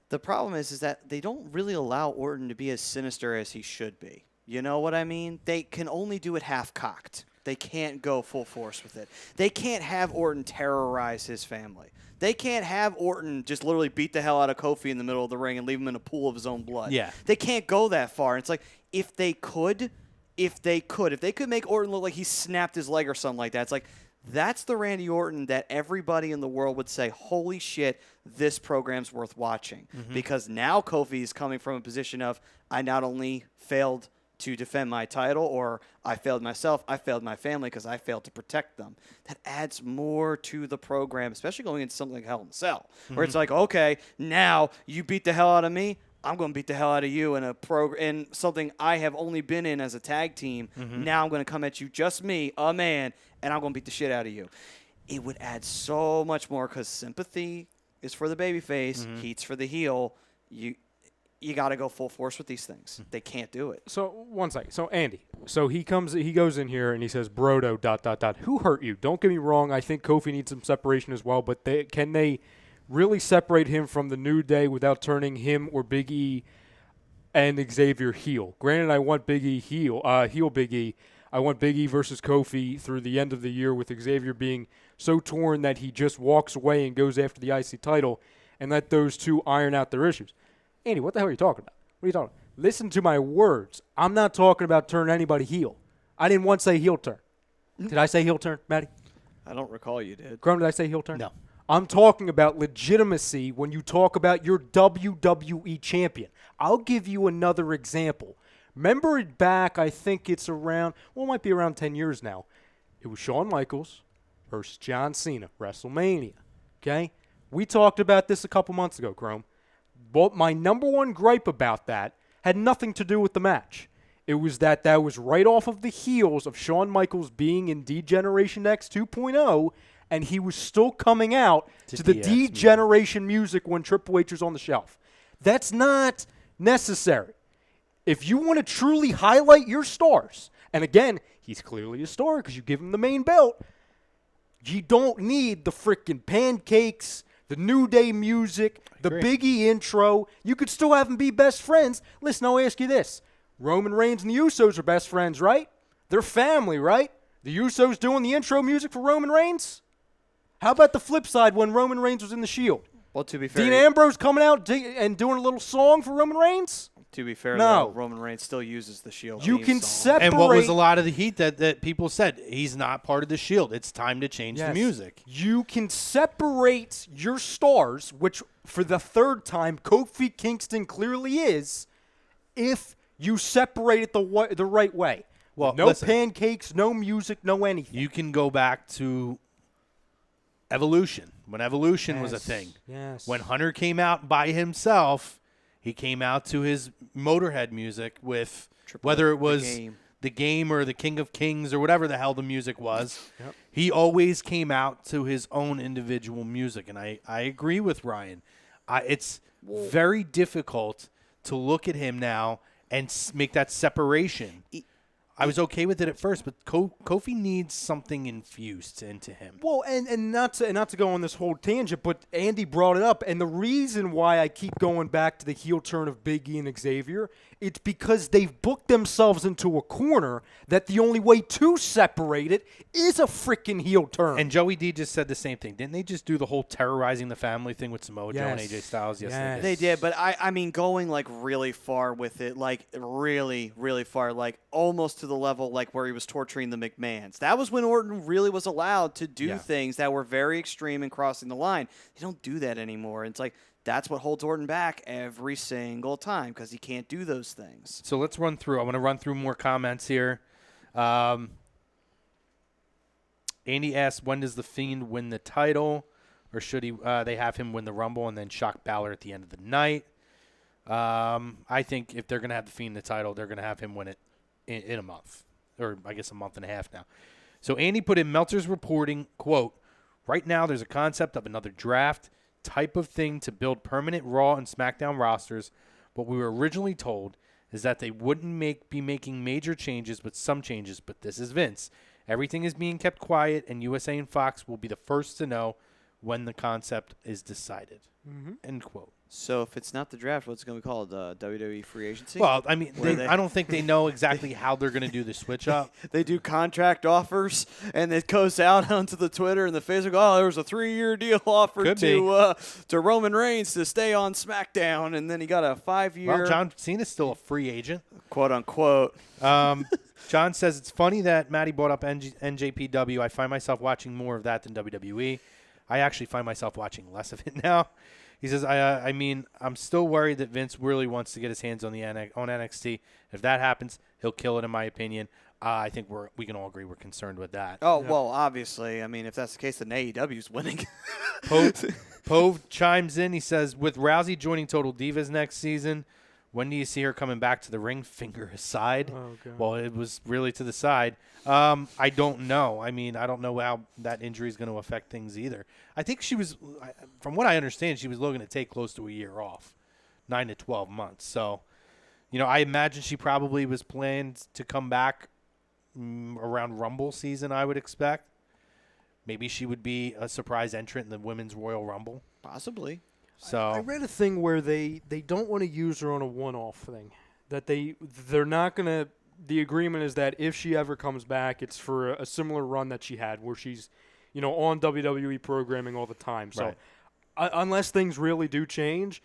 The problem is that they don't really allow Orton to be as sinister as he should be. You know what I mean? They can only do it half-cocked. They can't go full force with it. They can't have Orton terrorize his family. They can't have Orton just literally beat the hell out of Kofi in the middle of the ring and leave him in a pool of his own blood. Yeah. They can't go that far. It's like, if they could make Orton look like he snapped his leg or something like that, it's like, that's the Randy Orton that everybody in the world would say, holy shit, this program's worth watching. Mm-hmm. Because now Kofi is coming from a position of, I not only failed to defend my title, or I failed myself, I failed my family because I failed to protect them. That adds more to the program, especially going into something like Hell in a Cell, where it's like, okay, now you beat the hell out of me, I'm going to beat the hell out of you in something I have only been in as a tag team. Mm-hmm. Now I'm going to come at you, just me, a man, and I'm going to beat the shit out of you. It would add so much more because sympathy is for the babyface, heat's for the heel. You got to go full force with these things. They can't do it. So, one second. So, Andy, he goes in here and he says, Brodo, ... Who hurt you? Don't get me wrong. I think Kofi needs some separation as well, but can they really separate him from the New Day without turning him or Big E and Xavier heel? Granted, I want Big E heel Big E. I want Big E versus Kofi through the end of the year with Xavier being so torn that he just walks away and goes after the IC title and let those two iron out their issues. Andy, what the hell are you talking about? What are you talking about? Listen to my words. I'm not talking about turning anybody heel. I didn't once say heel turn. Did I say heel turn, Matty? I don't recall you did. Chrome, did I say heel turn? No. I'm talking about legitimacy when you talk about your WWE champion. I'll give you another example. Remember it back, I think it's around, it might be around 10 years now. It was Shawn Michaels versus John Cena, WrestleMania. Okay? We talked about this a couple months ago, Chrome. But my number one gripe about that had nothing to do with the match. It was that was right off of the heels of Shawn Michaels being in D-Generation X 2.0, and he was still coming out to the D-Generation music when Triple H was on the shelf. That's not necessary. If you want to truly highlight your stars, and again, he's clearly a star because you give him the main belt, you don't need the freaking pancakes, the New Day music, the Biggie intro. You could still have them be best friends. Listen, I'll ask you this. Roman Reigns and the Usos are best friends, right? They're family, right? The Usos doing the intro music for Roman Reigns? How about the flip side when Roman Reigns was in the Shield? Well, to be fair, Dean Ambrose coming out and doing a little song for Roman Reigns? To be fair, No. though, Roman Reigns still uses the Shield. You theme can song. separate. And what was a lot of the heat that people said? He's not part of the Shield. It's time to change the music. You can separate your stars, which for the third time, Kofi Kingston clearly is, if you separate it the right way. Well, no listen, pancakes, no music, no anything. you can go back to Evolution, when Evolution was a thing. Yes. When Hunter came out by himself, he came out to his Motorhead music with whether it was the game or the King of Kings or whatever the hell the music was. Yep. He always came out to his own individual music, and I agree with Ryan. It's very difficult to look at him now and make that separation. I was okay with it at first, but Kofi needs something infused into him. Well, and not to go on this whole tangent, but Andy brought it up, and the reason why I keep going back to the heel turn of Big E and Xavier, it's because they've booked themselves into a corner that the only way to separate it is a freaking heel turn. And Joey D just said the same thing. Didn't they just do the whole terrorizing the family thing with Samoa Joe and AJ Styles? Yes, They did, but I mean, going like really far with it, like really, really far, like almost to the level like where he was torturing the McMahons. That was when Orton really was allowed to do things that were very extreme and crossing the line. They don't do that anymore. It's like that's what holds Orton back every single time because he can't do those things. So let's run through. I want to run through more comments here. Andy asked, when does The Fiend win the title? Or should they have him win the Rumble and then shock Balor at the end of the night? I think if they're going to have The Fiend the title, they're going to have him win it in a month. Or I guess a month and a half now. So Andy put in Meltzer's reporting, quote, right now there's a concept of another draft type of thing to build permanent Raw and SmackDown rosters. What we were originally told is that they wouldn't be making major changes, but some changes. But this is Vince. Everything is being kept quiet, and USA and Fox will be the first to know when the concept is decided. End quote. So if it's not the draft, what's it going to be called? WWE free agency? Well, I mean, I don't think they know exactly how they're going to do the switch up. They do contract offers, and it goes out onto the Twitter and the Facebook. Oh, there was a 3-year deal offered to Roman Reigns to stay on SmackDown, and then he got a 5-year. Well, John Cena's still a free agent, quote unquote. John says it's funny that Matty brought up NJPW. I find myself watching more of that than WWE. I actually find myself watching less of it now. He says, I mean, I'm still worried that Vince really wants to get his hands on NXT. If that happens, he'll kill it, in my opinion. I think we can all agree we're concerned with that. Oh, well, obviously. I mean, if that's the case, then AEW's winning. Pove chimes in. He says, with Rousey joining Total Divas next season, when do you see her coming back to the ring? Finger aside. Oh, God. Well, it was really to the side. I don't know. I mean, I don't know how that injury is going to affect things either. I think she was, from what I understand, she was looking to take close to a year off, 9 to 12 months. So, I imagine she probably was planned to come back around Rumble season, I would expect. Maybe she would be a surprise entrant in the Women's Royal Rumble. Possibly. So I read a thing where they don't want to use her on a one-off thing. That they're not going to – the agreement is that if she ever comes back, it's for a similar run that she had where she's, on WWE programming all the time. So unless things really do change,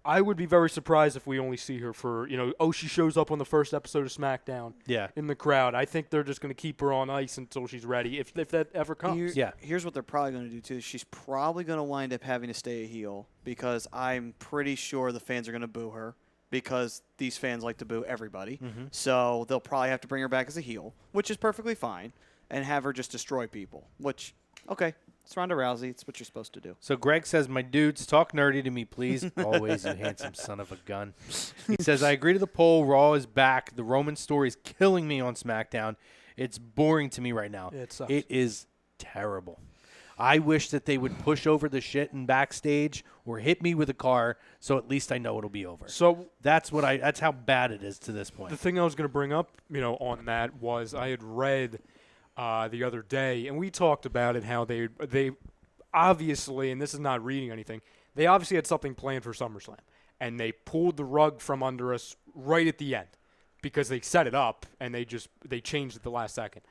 I would be very surprised if we only see her for, she shows up on the first episode of SmackDown in the crowd. I think they're just going to keep her on ice until she's ready, if that ever comes. Here's what they're probably going to do, too. She's probably going to wind up having to stay a heel because I'm pretty sure the fans are going to boo her because these fans like to boo everybody. So they'll probably have to bring her back as a heel, which is perfectly fine, and have her just destroy people, which, okay. It's Ronda Rousey. It's what you're supposed to do. So Greg says, my dudes, talk nerdy to me, please. Always, you handsome son of a gun. He says, I agree to the poll. Raw is back. The Roman story is killing me on SmackDown. It's boring to me right now. It sucks. It is terrible. I wish that they would push over the shit in backstage or hit me with a car, so at least I know it'll be over. So that's how bad it is to this point. the thing I was going to bring up, on that was I had read the other day, and we talked about it, how they obviously, and this is not reading anything, they obviously had something planned for SummerSlam, and they pulled the rug from under us right at the end because they set it up and they changed it the last second.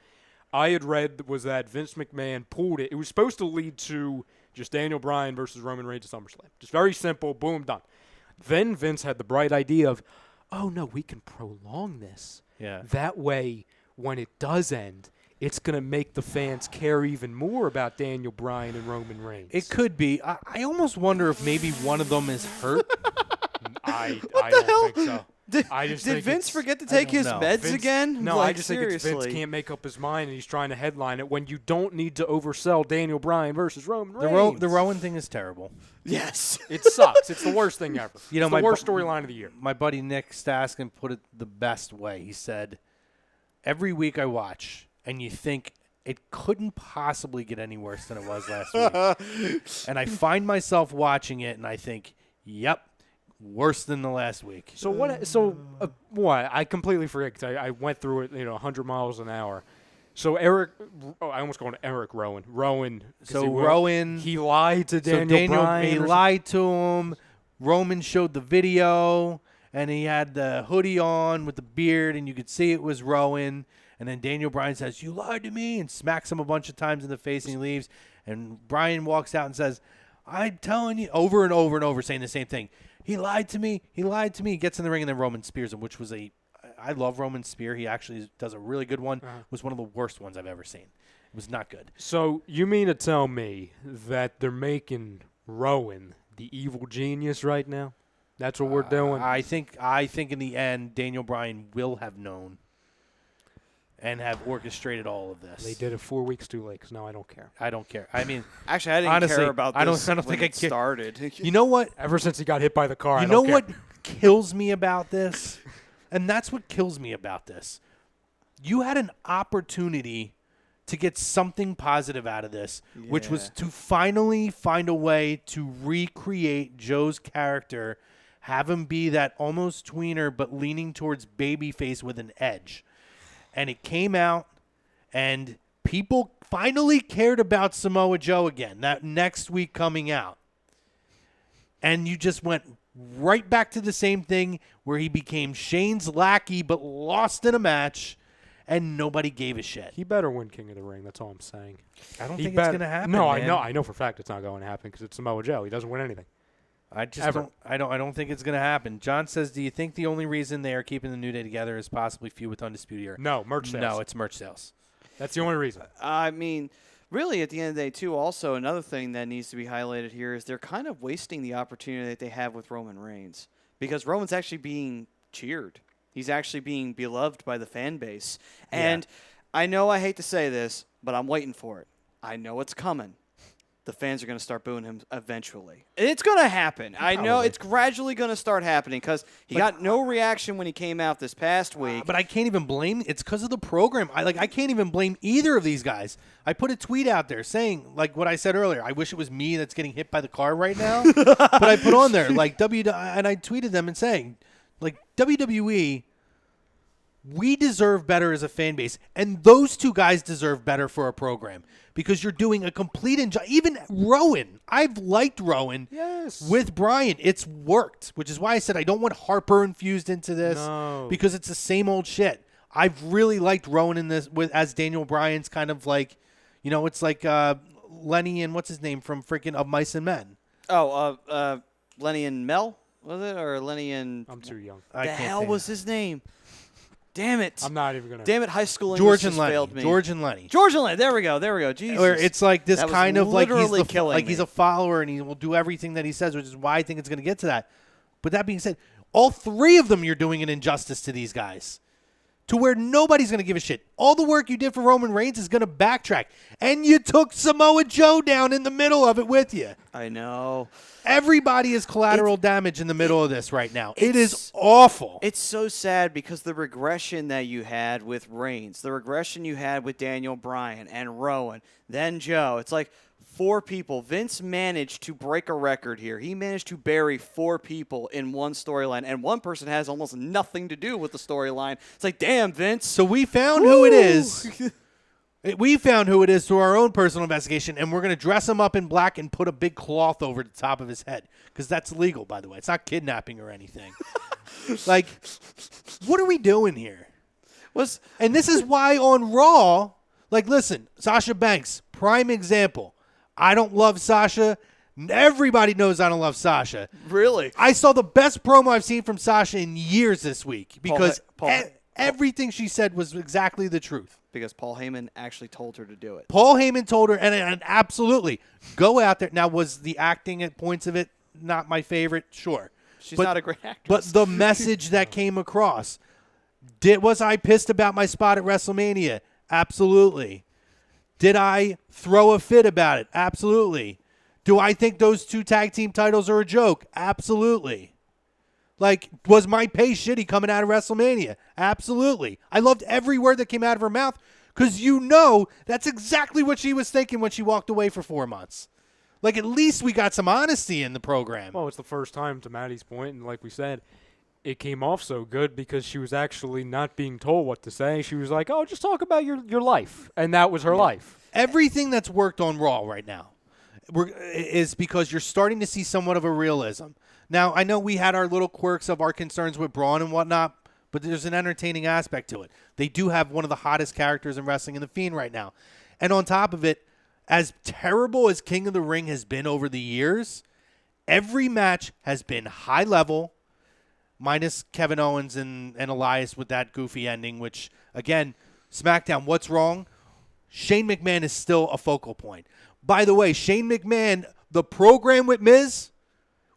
I had read was that Vince McMahon pulled it. It was supposed to lead to just Daniel Bryan versus Roman Reigns at SummerSlam. Just very simple, boom, done. Then Vince had the bright idea of, oh no, we can prolong this. Yeah. That way, when it does end, it's going to make the fans care even more about Daniel Bryan and Roman Reigns. It could be. I almost wonder if maybe one of them is hurt. I don't think so. Did Vince forget to take his meds again? No, like, I just think it's Vince can't make up his mind and he's trying to headline it when you don't need to oversell Daniel Bryan versus Roman Reigns. The Rowan thing is terrible. Yes. It sucks. It's the worst thing ever. It's the my worst storyline of the year. My buddy Nick Staskin put it the best way. He said, every week I watch, and you think it couldn't possibly get any worse than it was last week. And I find myself watching it, and I think, yep, worse than the last week. So what? So what? I completely forget because I went through it, 100 miles an hour. So I almost called him Eric Rowan. Rowan, he lied to Daniel Bryan. He lied to him. Roman showed the video, and he had the hoodie on with the beard, and you could see it was Rowan. And then Daniel Bryan says, "You lied to me," and smacks him a bunch of times in the face, and he leaves. And Bryan walks out and says, "I'm telling you," over and over and over, saying the same thing. He lied to me. He lied to me. He gets in the ring, and then Roman spears him, which was I love Roman's spear. He actually does a really good one. It was one of the worst ones I've ever seen. It was not good. So you mean to tell me that they're making Rowan the evil genius right now? That's what we're doing? I think in the end, Daniel Bryan will have known and have orchestrated all of this. They did it 4 weeks too late, because now I don't care. I don't care. I mean, actually, I didn't honestly, care about this I don't when think it started. You know what? Ever since he got hit by the car, You know what kills me about this? And that's what kills me about this. You had an opportunity to get something positive out of this, which was to finally find a way to recreate Joe's character, have him be that almost tweener but leaning towards babyface with an edge. And it came out, and people finally cared about Samoa Joe again, that next week coming out. And you just went right back to the same thing where he became Shane's lackey but lost in a match, and nobody gave a shit. He better win King of the Ring. That's all I'm saying. I don't think it's going to happen. No, man. I know for a fact it's not going to happen because it's Samoa Joe. He doesn't win anything. I don't think it's going to happen. John says, do you think the only reason they are keeping the New Day together is possibly feud with Undisputed Era? No, merch sales. No, it's merch sales. That's the only reason. I mean, really, at the end of the day, too, also another thing that needs to be highlighted here is they're kind of wasting the opportunity that they have with Roman Reigns, because Roman's actually being cheered. He's actually being beloved by the fan base. And I know I hate to say this, but I'm waiting for it. I know it's coming. The fans are going to start booing him eventually. It's going to happen. I know it's gradually going to start happening because he got no reaction when he came out this past week. But I can't even blame. It's because of the program. I can't even blame either of these guys. I put a tweet out there saying, like what I said earlier, I wish it was me that's getting hit by the car right now. But I put on there, and I tweeted them and saying, like, WWE, we deserve better as a fan base, and those two guys deserve better for a program because you're doing a complete even Rowan. I've liked Rowan with Bryan. It's worked, which is why I said I don't want Harper infused into this because it's the same old shit. I've really liked Rowan in this as Daniel Bryan's kind of like, it's like Lenny and what's his name from freaking Of Mice and Men. Oh, Lenny and Mel, was it? Or Lenny and... I'm too young. The hell was his name? Damn it. I'm not even going to. Damn it, high school English just failed me. George and Lenny. George and Lenny. There we go. Jesus. Where it's like this kind of like he's a follower and he will do everything that he says, which is why I think it's going to get to that. But that being said, all three of them, you're doing an injustice to these guys. To where nobody's going to give a shit. All the work you did for Roman Reigns is going to backtrack. And you took Samoa Joe down in the middle of it with you. I know. Everybody is collateral damage in the middle of this right now. It is awful. It's so sad because the regression that you had with Reigns, the regression you had with Daniel Bryan and Rowan, then Joe, it's like, 4 people. Vince managed to break a record here. He managed to bury 4 people in one storyline, and one person has almost nothing to do with the storyline. It's like, damn, Vince. So we found who it is. We found who it is through our own personal investigation, and we're going to dress him up in black and put a big cloth over the top of his head, because that's legal, by the way. It's not kidnapping or anything. Like, what are we doing here? And this is why on Raw, like, listen, Sasha Banks, prime example. I don't love Sasha. Everybody knows I don't love Sasha. Really? I saw the best promo I've seen from Sasha in years this week because everything she said was exactly the truth. Because Paul Heyman actually told her to do it. Paul Heyman told her, and absolutely, go out there. Now, was the acting at points of it not my favorite? Sure. She's not a great actress. But the message that came across. Was I pissed about my spot at WrestleMania? Absolutely. Did I throw a fit about it? Absolutely. Do I think those 2 tag team titles are a joke? Absolutely. Like, was my pay shitty coming out of WrestleMania? Absolutely. I loved every word that came out of her mouth because that's exactly what she was thinking when she walked away for 4 months. Like, at least we got some honesty in the program. Well, it's the first time, to Maddie's point, and like we said, it came off so good because she was actually not being told what to say. She was like, oh, just talk about your life. And that was her life. Everything that's worked on Raw right now is because you're starting to see somewhat of a realism. Now, I know we had our little quirks of our concerns with Braun and whatnot, but there's an entertaining aspect to it. They do have one of the hottest characters in wrestling in The Fiend right now. And on top of it, as terrible as King of the Ring has been over the years, every match has been high level, minus Kevin Owens and Elias with that goofy ending, which, again, SmackDown, what's wrong? Shane McMahon is still a focal point. By the way, Shane McMahon, the program with Miz,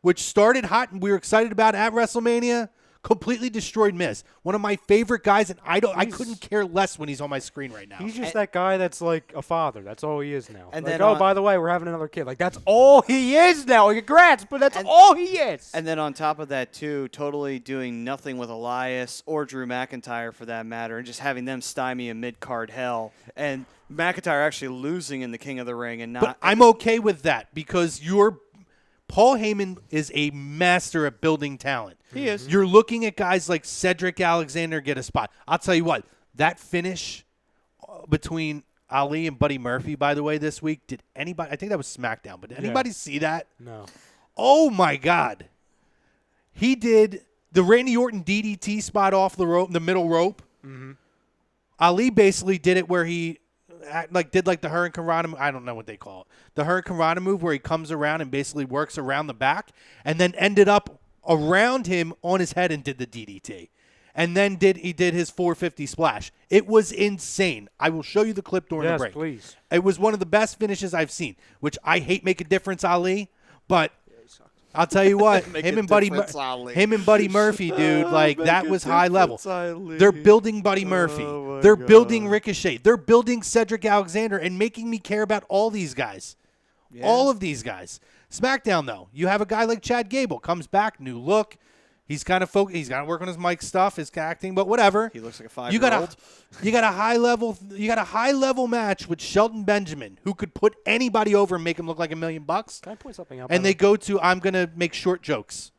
which started hot and we were excited about at WrestleMania, completely destroyed Miz. One of my favorite guys, and I couldn't care less when he's on my screen right now. He's just that guy that's like a father. That's all he is now. And like, then by the way, we're having another kid. Like, that's all he is now. Congrats, but that's all he is. And then on top of that, too, totally doing nothing with Elias or Drew McIntyre for that matter, and just having them stymie in mid-card hell. And McIntyre actually losing in the King of the Ring and not. But I'm okay with that because Paul Heyman is a master at building talent. He is. You're looking at guys like Cedric Alexander get a spot. I'll tell you what, that finish between Ali and Buddy Murphy, by the way, this week, did anybody, I think that was SmackDown, but did anybody see that? No. Oh, my God. He did the Randy Orton DDT spot off the rope, the middle rope. Mm-hmm. Ali basically did it where he did the Hurricane Rana, I don't know what they call it. The Hurricane Rana move where he comes around and basically works around the back and then ended up around him on his head and did the DDT. And then he did his 450 splash. It was insane. I will show you the clip during the break. Yes, please. It was one of the best finishes I've seen, which I hate make a difference, Ali, but I'll tell you what, him and Buddy Murphy, dude, that was high level. They're building Buddy Murphy. They're building Ricochet. They're building Cedric Alexander and making me care about all these guys. Yeah. All of these guys. SmackDown, though, you have a guy like Chad Gable, comes back, new look. He's kind of focused. He's got to work on his mic stuff, his acting, but whatever. He looks like a 5-year-old. You got a high level match with Shelton Benjamin, who could put anybody over and make him look like $1 million. Can I point something out? And they go to, I'm gonna make short jokes.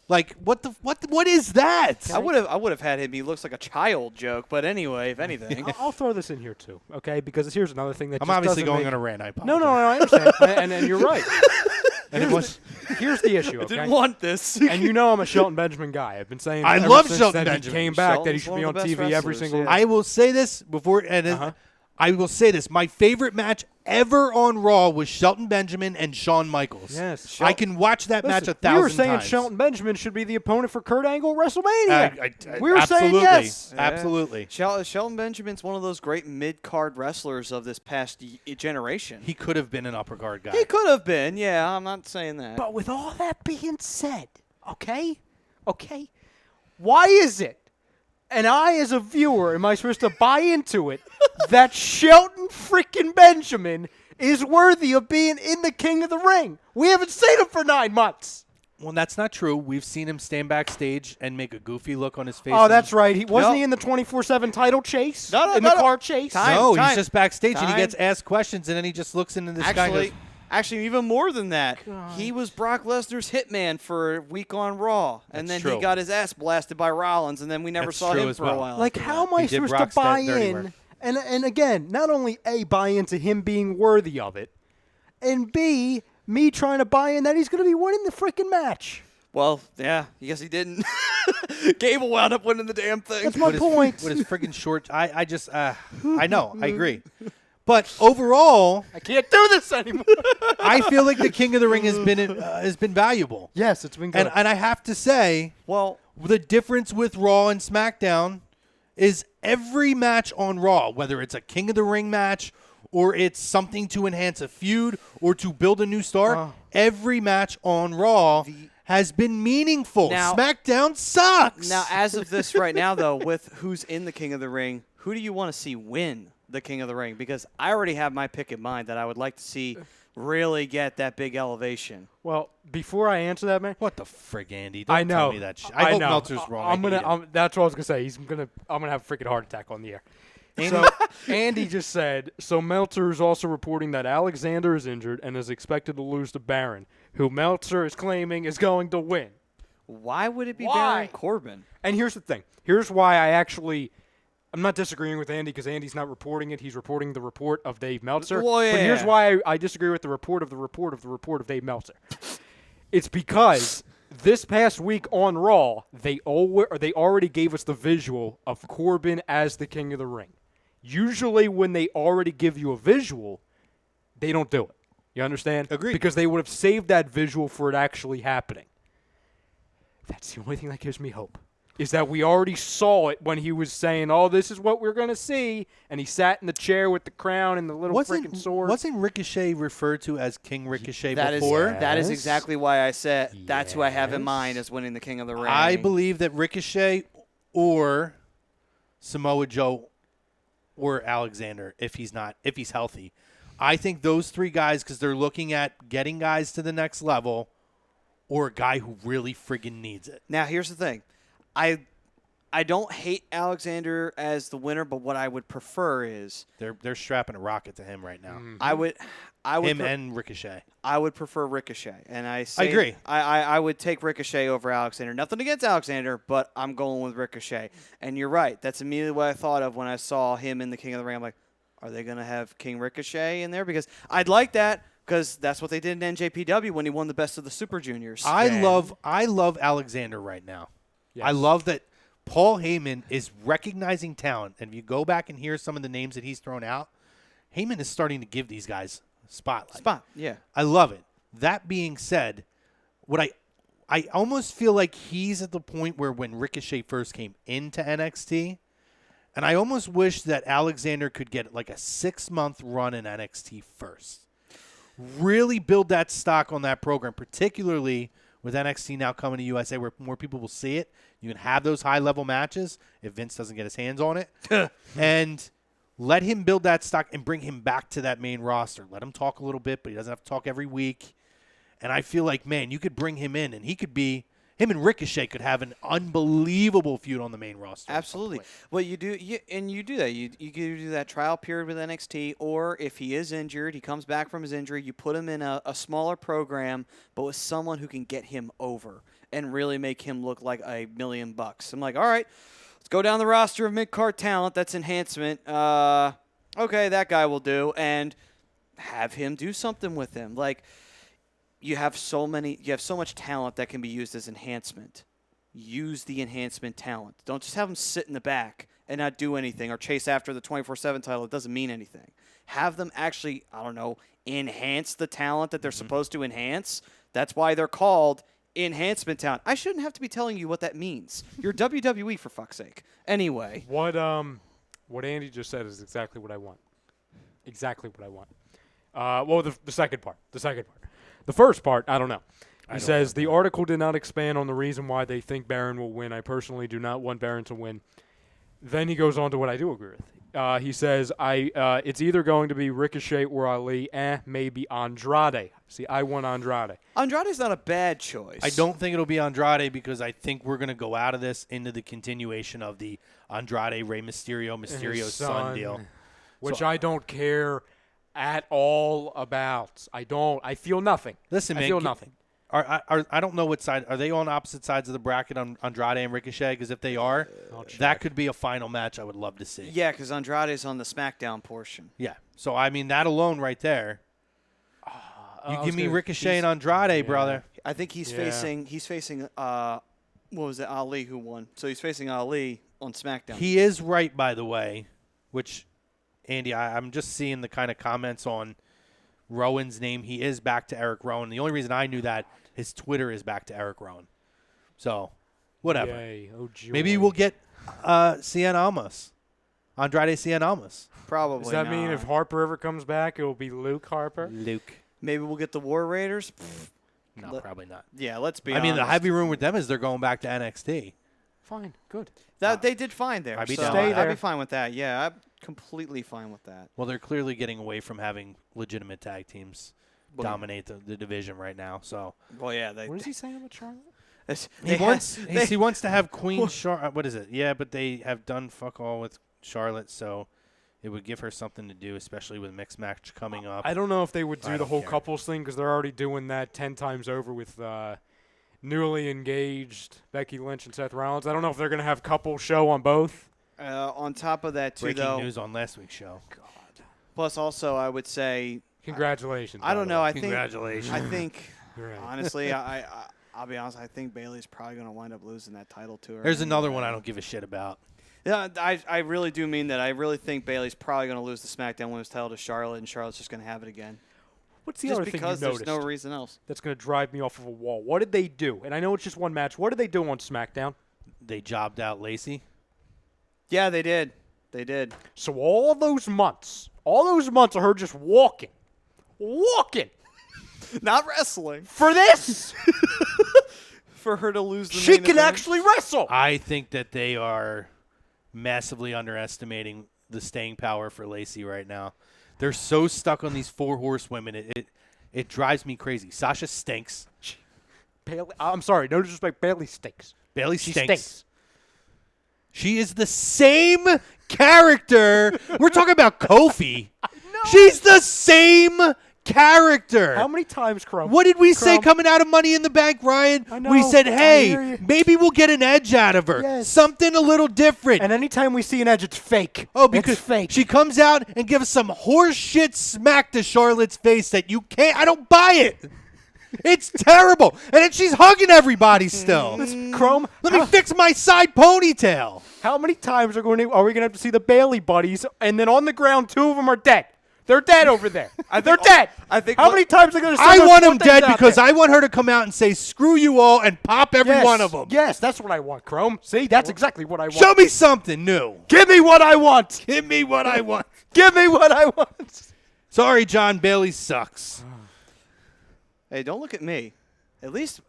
Like what is that? I would have had him. He looks like a child joke, but anyway, if anything, I'll throw this in here too, okay? Because here's another thing that I'm obviously going on a rant. I apologize. No, I understand, and you're right. Here's the issue. Okay? I didn't want this. And you know I'm a Shelton Benjamin guy. I've been saying I ever love since Shelton that Benjamin. He came back that he Shelton's should one be of on the best TV every wrestlers, single. yeah. I will say this before, I will say this. My favorite match ever on Raw was Shelton Benjamin and Shawn Michaels. Yes, I can watch that match 1,000 times. We were saying Shelton Benjamin should be the opponent for Kurt Angle at WrestleMania. We were saying absolutely. yes. Yeah. Absolutely. Shelton Benjamin's one of those great mid-card wrestlers of this past generation. He could have been an upper card guy. He could have been, yeah. I'm not saying that. But with all that being said, okay, why is it? And I, as a viewer, am I supposed to buy into it that Shelton freaking Benjamin is worthy of being in the King of the Ring? We haven't seen him for 9 months. Well, that's not true. We've seen him stand backstage and make a goofy look on his face. Oh, that's right. Wasn't he in the 24/7 title chase? In the car chase? He's just backstage and he gets asked questions and then he just looks into the sky and goes, Actually, even more than that, he was Brock Lesnar's hitman for a week on Raw, and then he got his ass blasted by Rollins, and then we never saw him for a while. Like, how am I supposed to buy in? And again, not only A, buy into him being worthy of it, and B, me trying to buy in that he's going to be winning the freaking match. Well, yeah, I guess he didn't. Gable wound up winning the damn thing. That's my point. With his freaking short, I just, I know, I agree. But overall, I can't do this anymore. I feel like the King of the Ring has been valuable. Yes, it's been good. And I have to say, well, the difference with Raw and SmackDown is every match on Raw, whether it's a King of the Ring match or it's something to enhance a feud or to build a new star, every match on Raw has been meaningful. Now, SmackDown sucks. Now, as of this right now, though, with who's in the King of the Ring, who do you want to see win the King of the Ring? Because I already have my pick in mind that I would like to see really get that big elevation. Well, before I answer that, man, what the frig, Andy? I know. Tell me that shit. I hope know. Meltzer's wrong. That's what I was gonna say. I'm gonna have a freaking heart attack on the air. So Andy just said, so Meltzer is also reporting that Alexander is injured and is expected to lose to Baron, who Meltzer is claiming is going to win. Why would it be Baron Corbin? And here's the thing. Here's why I'm not disagreeing with Andy because Andy's not reporting it. He's reporting the report of Dave Meltzer. Well, yeah. But here's why I disagree with the report of the report of the report of Dave Meltzer. It's because this past week on Raw, they already gave us the visual of Corbin as the King of the Ring. Usually when they already give you a visual, they don't do it. You understand? Agreed. Because they would have saved that visual for it actually happening. That's the only thing that gives me hope. Is that we already saw it when he was saying, oh, this is what we're going to see, and he sat in the chair with the crown and the little freaking sword. Wasn't Ricochet referred to as King Ricochet before? That is exactly why I said that's who I have in mind as winning the King of the Ring. I believe that Ricochet or Samoa Joe or Alexander, if he's healthy. I think those three guys, because they're looking at getting guys to the next level or a guy who really friggin' needs it. Now, here's the thing. I don't hate Alexander as the winner, but what I would prefer is they're strapping a rocket to him right now. Mm-hmm. I would and Ricochet. I would prefer Ricochet, and I agree. I would take Ricochet over Alexander. Nothing against Alexander, but I'm going with Ricochet. And you're right. That's immediately what I thought of when I saw him in the King of the Ring. I'm like, are they going to have King Ricochet in there? Because I'd like that. Because that's what they did in NJPW when he won the Best of the Super Juniors. I love Alexander right now. Yes. I love that Paul Heyman is recognizing talent. And if you go back and hear some of the names that he's thrown out, Heyman is starting to give these guys a spotlight. Yeah. I love it. That being said, what I almost feel like he's at the point where when Ricochet first came into NXT, and I almost wish that Alexander could get like a 6-month run in NXT first. Really build that stock on that program, particularly with NXT now coming to USA where more people will see it. You can have those high-level matches if Vince doesn't get his hands on it. And let him build that stock and bring him back to that main roster. Let him talk a little bit, but he doesn't have to talk every week. And I feel like, man, you could bring him in, and him and Ricochet could have an unbelievable feud on the main roster. Absolutely. Well, you do that. You do that trial period with NXT, or if he is injured, he comes back from his injury, you put him in a smaller program, but with someone who can get him over and really make him look like $1 million. I'm like, all right, let's go down the roster of mid-card talent. That's enhancement. Okay, that guy will do, and have him do something with him. Like, you have so much talent that can be used as enhancement. Use the enhancement talent. Don't just have them sit in the back and not do anything or chase after the 24/7 title. It doesn't mean anything. Have them actually, enhance the talent that they're supposed to enhance. That's why they're called enhancement talent. I shouldn't have to be telling you what that means. You're WWE, for fuck's sake. Anyway. What Andy just said is exactly what I want. Exactly what I want. Well, the second part. The first part, I don't know. He says, the article did not expand on the reason why they think Baron will win. I personally do not want Baron to win. Then he goes on to what I do agree with. He says, it's either going to be Ricochet or Ali, maybe Andrade. See, I want Andrade. Andrade's not a bad choice. I don't think it'll be Andrade because I think we're going to go out of this into the continuation of the Andrade, Rey Mysterio, Mysterio's son deal. Which I don't care at all about. I don't. I feel nothing. Listen, man. I feel nothing. I don't know what side. Are they on opposite sides of the bracket on Andrade and Ricochet? Because if they are, that could be a final match I would love to see. Yeah, because Andrade's on the SmackDown portion. Yeah. So, I mean, that alone right there. You give me Ricochet and Andrade, brother. I think he's facing what was it, Ali who won. So he's facing Ali on SmackDown. He is right, by the way, which, Andy, I'm just seeing the kind of comments on Rowan's name. He is back to Eric Rowan. The only reason I knew that, his Twitter is back to Eric Rowan. So, whatever. Yay. Oh, joy. Maybe we'll get Cien Almas. Andrade Cien Almas. Probably Does that not. mean if Harper ever comes back, it will be Luke Harper? Luke. Maybe we'll get the War Raiders? No, probably not. Yeah, let's be I mean, honest. the heavy room with them is they're going back to NXT. Fine. Good. They did fine there. I'd be so down. Stay I'd there. be fine with that. Yeah, I'm completely fine with that. Well, they're clearly getting away from having legitimate tag teams dominate the division right now. So Well, yeah. What is he saying about Charlotte? he wants to have Queen Charlotte. What is it? Yeah, but they have done fuck all with Charlotte, so it would give her something to do, especially with mixed match coming up. I don't know if they would I do the don't whole care. couples thing because they're already doing that 10 times over with newly engaged Becky Lynch and Seth Rollins. I don't know if they're going to have couple show on both. On top of that, too, Breaking though. news on last week's show. Plus, also, I would say, Congratulations. I don't know. I think, Congratulations. I think, Right. honestly, I'll be honest. I think Bayley's probably going to wind up losing that title to her. There's another one I don't give a shit about. Yeah, I really do mean that. I really think Bayley's probably going to lose the SmackDown Women's title to Charlotte, and Charlotte's just going to have it again. What's the Just other thing you because noticed there's no reason else. that's going to drive me off of a wall? What did they do? And I know it's just one match. What did they do on SmackDown? They jobbed out Lacey. Yeah, they did. They did. So all those months of her just walking Not wrestling. for this. For her to lose the She main can event. actually wrestle. I think that they are massively underestimating the staying power for Lacey right now. They're so stuck on these four horsewomen. It drives me crazy. Sasha stinks. Bailey, I'm sorry, no disrespect. Bailey stinks. Bailey She stinks. stinks. She is the same character. We're talking about Kofi. She's the same character. How many times, Crumb? What did we say Crumb? coming out of Money in the Bank, Ryan? I know. We said, I hear hey, you. maybe we'll get an edge out of her. Yes. Something a little different. And anytime we see an edge, it's fake. Oh, because it's fake. she comes out and gives some horse shit smack to Charlotte's face that you can't. I don't buy it. It's terrible. And then she's hugging everybody still. Chrome, Let me fix my side ponytail. how many times are we going to have to see the Bailey buddies, and then on the ground, two of them are dead? They're dead over there. They're dead. I think How many times are going to? I want them dead because I want her to come out and say, screw you all, and pop every one of them. Yes, that's what I want, Chrome. See, that's exactly what I want. Show me something new. Give me what I want. Give me what I want. Give me what I want. Sorry, John. Bailey sucks. Hey, don't look at me. At least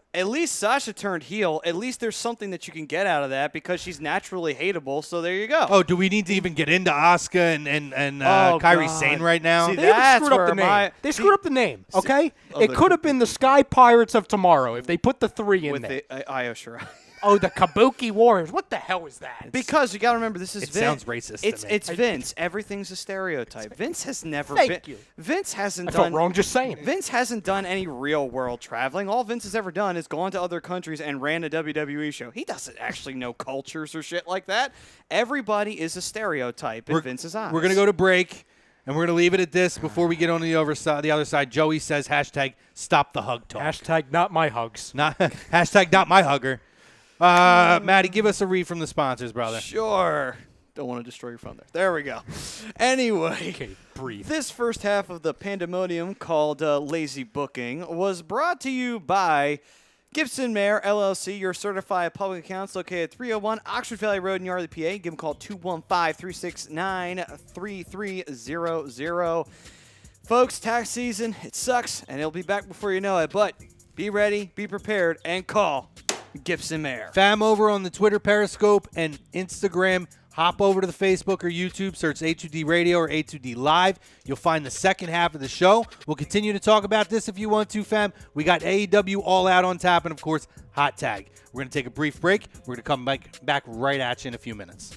Sasha turned heel. At least there's something that you can get out of that because she's naturally hateable. So there you go. Oh, do we need to even get into Asuka and Oh, Kairi God. Sane right now? See, They even That's screwed up where the name. my- They screwed up the name. Okay, Oh, it the- could have been the Sky Pirates of Tomorrow if they put the 3 in with there. the Io Shirai. Oh, the Kabuki Warriors. What the hell is that? Because you got to remember, this is It Vince. sounds racist to It's me. it's Vince. Everything's a stereotype. Vince has never Thank been. you. Vince hasn't I done. felt wrong just saying it. Vince hasn't done any real world traveling. All Vince has ever done is gone to other countries and ran a WWE show. He doesn't actually know cultures or shit like that. Everybody is a stereotype in Vince's eyes. We're going to go to break, and we're going to leave it at this before we get on the other side. Joey says, hashtag stop the hug talk. Hashtag not my hugs. Hashtag not my hugger. Maddie, give us a read from the sponsors, brother. Sure. Don't want to destroy your phone there. There we go. Anyway. Okay, breathe. This first half of the pandemonium called Lazy Booking was brought to you by Gibson Mayer, LLC, your certified public accounts located at 301 Oxford Valley Road in Yardley, PA. Give them a call 215-369-3300. Folks, tax season, it sucks, and it'll be back before you know it, but be ready, be prepared, and call Gibson Mayer. Fam over on the Twitter, Periscope, and Instagram. hop over to the Facebook or YouTube, search A2D Radio or A2D Live. You'll find the second half of the show. We'll continue to talk about this if you want to, fam. We got AEW All Out on tap and, of course, Hot Tag. We're going to take a brief break. We're going to come back right at you in a few minutes.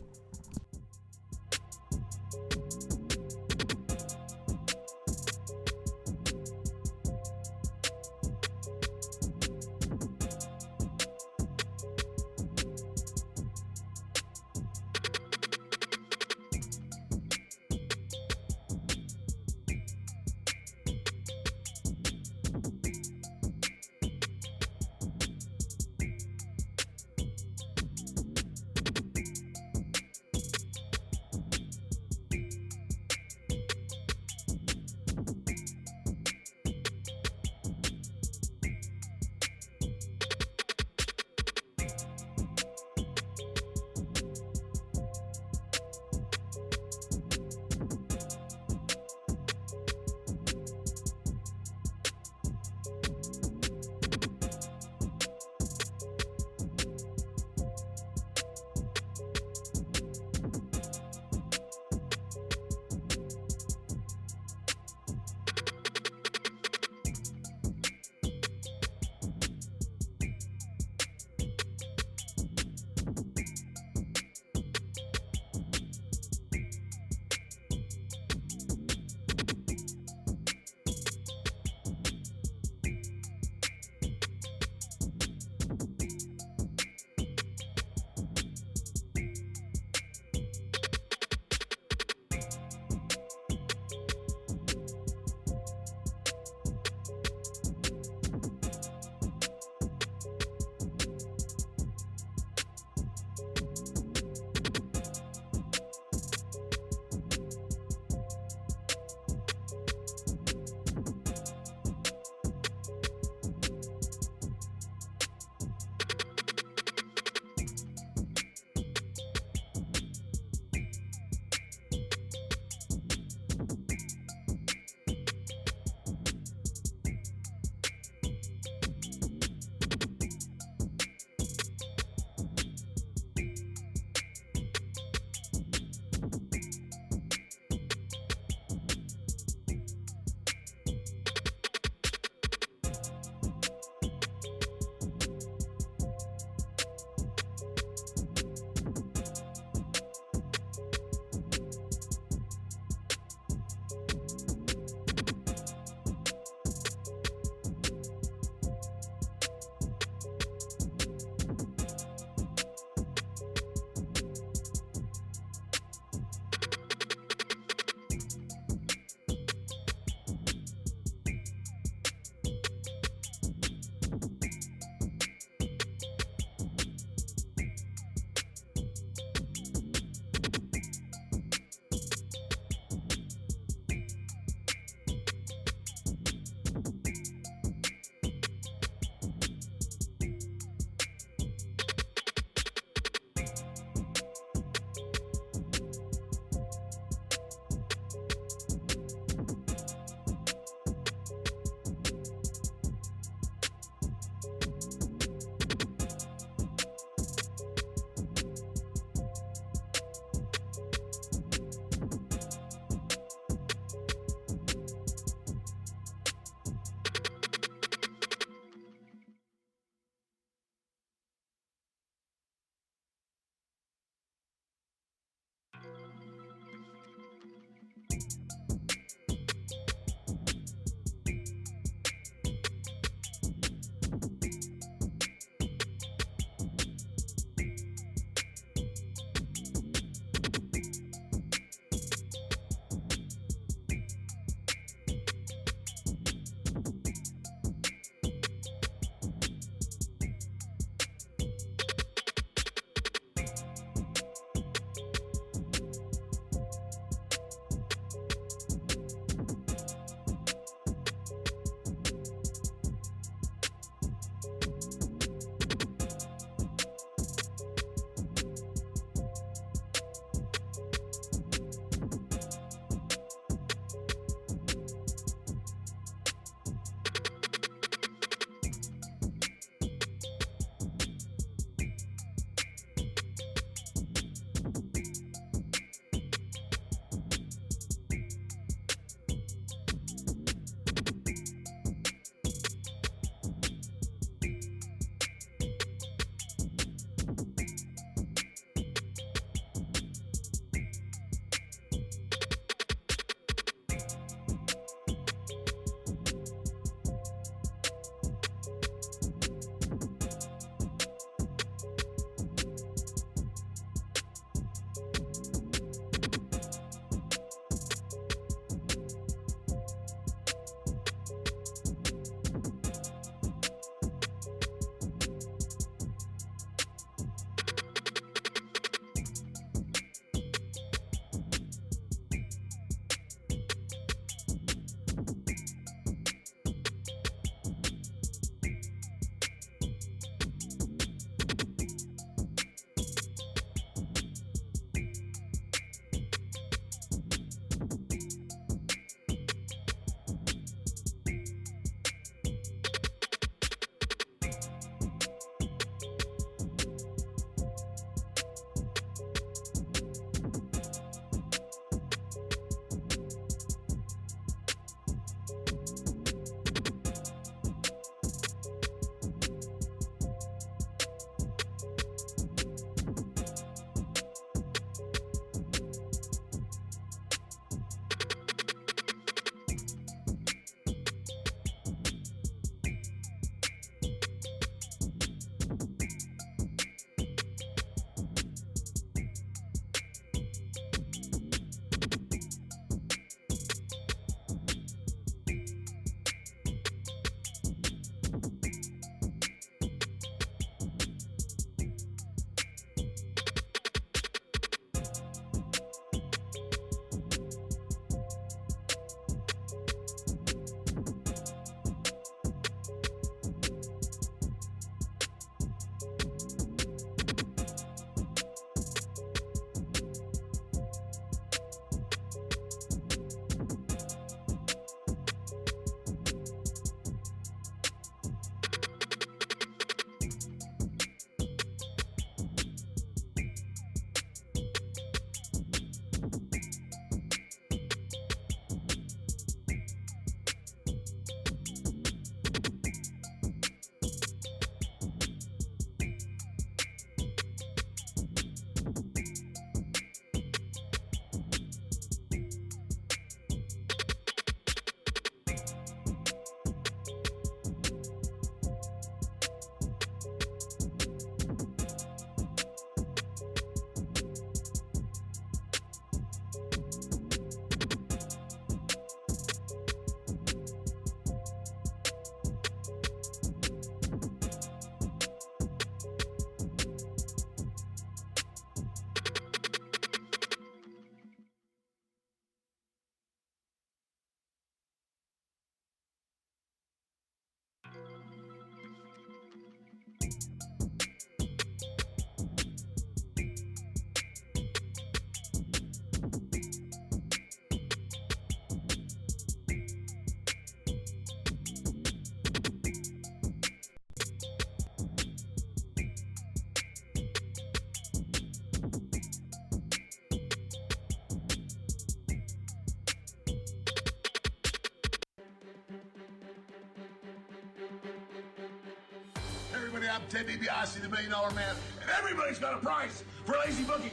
everybody. I'm Ted DiBiase, the $1 Million Man, and everybody's got a price for lazy booking.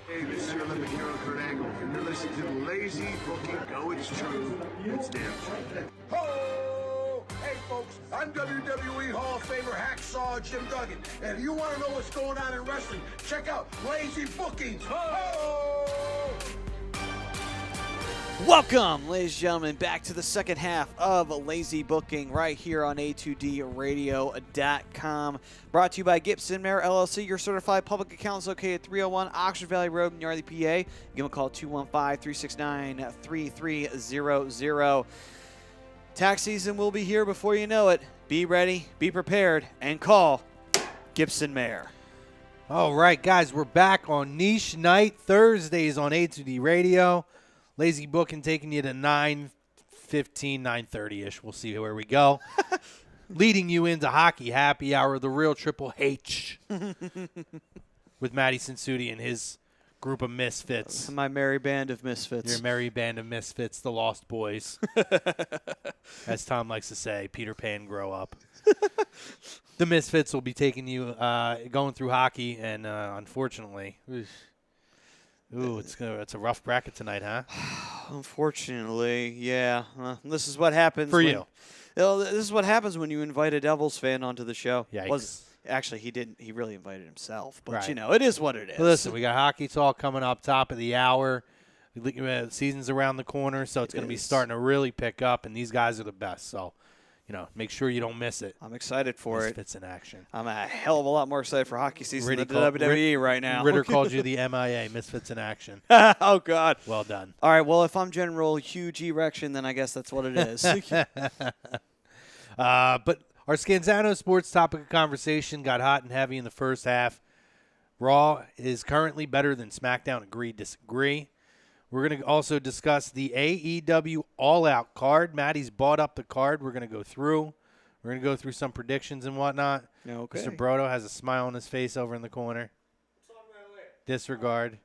Hey, this is your Olympic hero, Kurt Angle, and you're listening to Lazy Booking. Go, it's true. It's damn true. Ho! Hey, folks, I'm WWE Hall of Famer Hacksaw Jim Duggan, and if you want to know what's going on in wrestling, check out Lazy Bookings. Ho! Welcome, ladies and gentlemen, back to the second half of Lazy Booking right here on A2DRadio.com. Brought to you by Gibson Mayer LLC, your certified public accountants located at 301 Oxford Valley Road in Yardley, PA. Give them a call, 215-369-3300. Tax season will be here before you know it. Be ready, be prepared, and call Gibson Mayer. All right, guys, we're back on Niche Night Thursdays on A2D Radio. Lazy Booking taking you to 9:15, 9:30-ish. We'll see where we go. Leading you into Hockey Happy Hour, the real Triple H, with Matty Cinsudi and his group of misfits. My merry band of misfits. Your merry band of misfits, the Lost Boys. As Tom likes to say, Peter Pan, grow up. The misfits will be taking you, going through hockey, and unfortunately... Ooh, it's a rough bracket tonight, huh? Unfortunately, yeah. This is what happens for when, you. This is what happens when you invite a Devils fan onto the show. Yikes. Actually, he didn't. He really invited himself. But, right. you know, it is what it is. Listen, we got hockey talk coming up top of the hour. Season's around the corner, so it's going to be starting to really pick up, and these guys are the best. So, you know, make sure you don't miss it. I'm excited for it. Misfits in action. I'm a hell of a lot more excited for hockey season than the WWE right now. Ritter called you the MIA, Misfits in action. Oh, God. Well done. All right, well, if I'm General Huge Erection, then I guess that's what it is. But our Scanzano sports topic of conversation got hot and heavy in the first half. Raw is currently better than SmackDown. Agree, disagree. We're going to also discuss the AEW All Out card. Maddie's bought up the card. We're going to go through. We're going to go through some predictions and whatnot. Okay. Mr. Brodo has a smile on his face over in the corner. Disregard.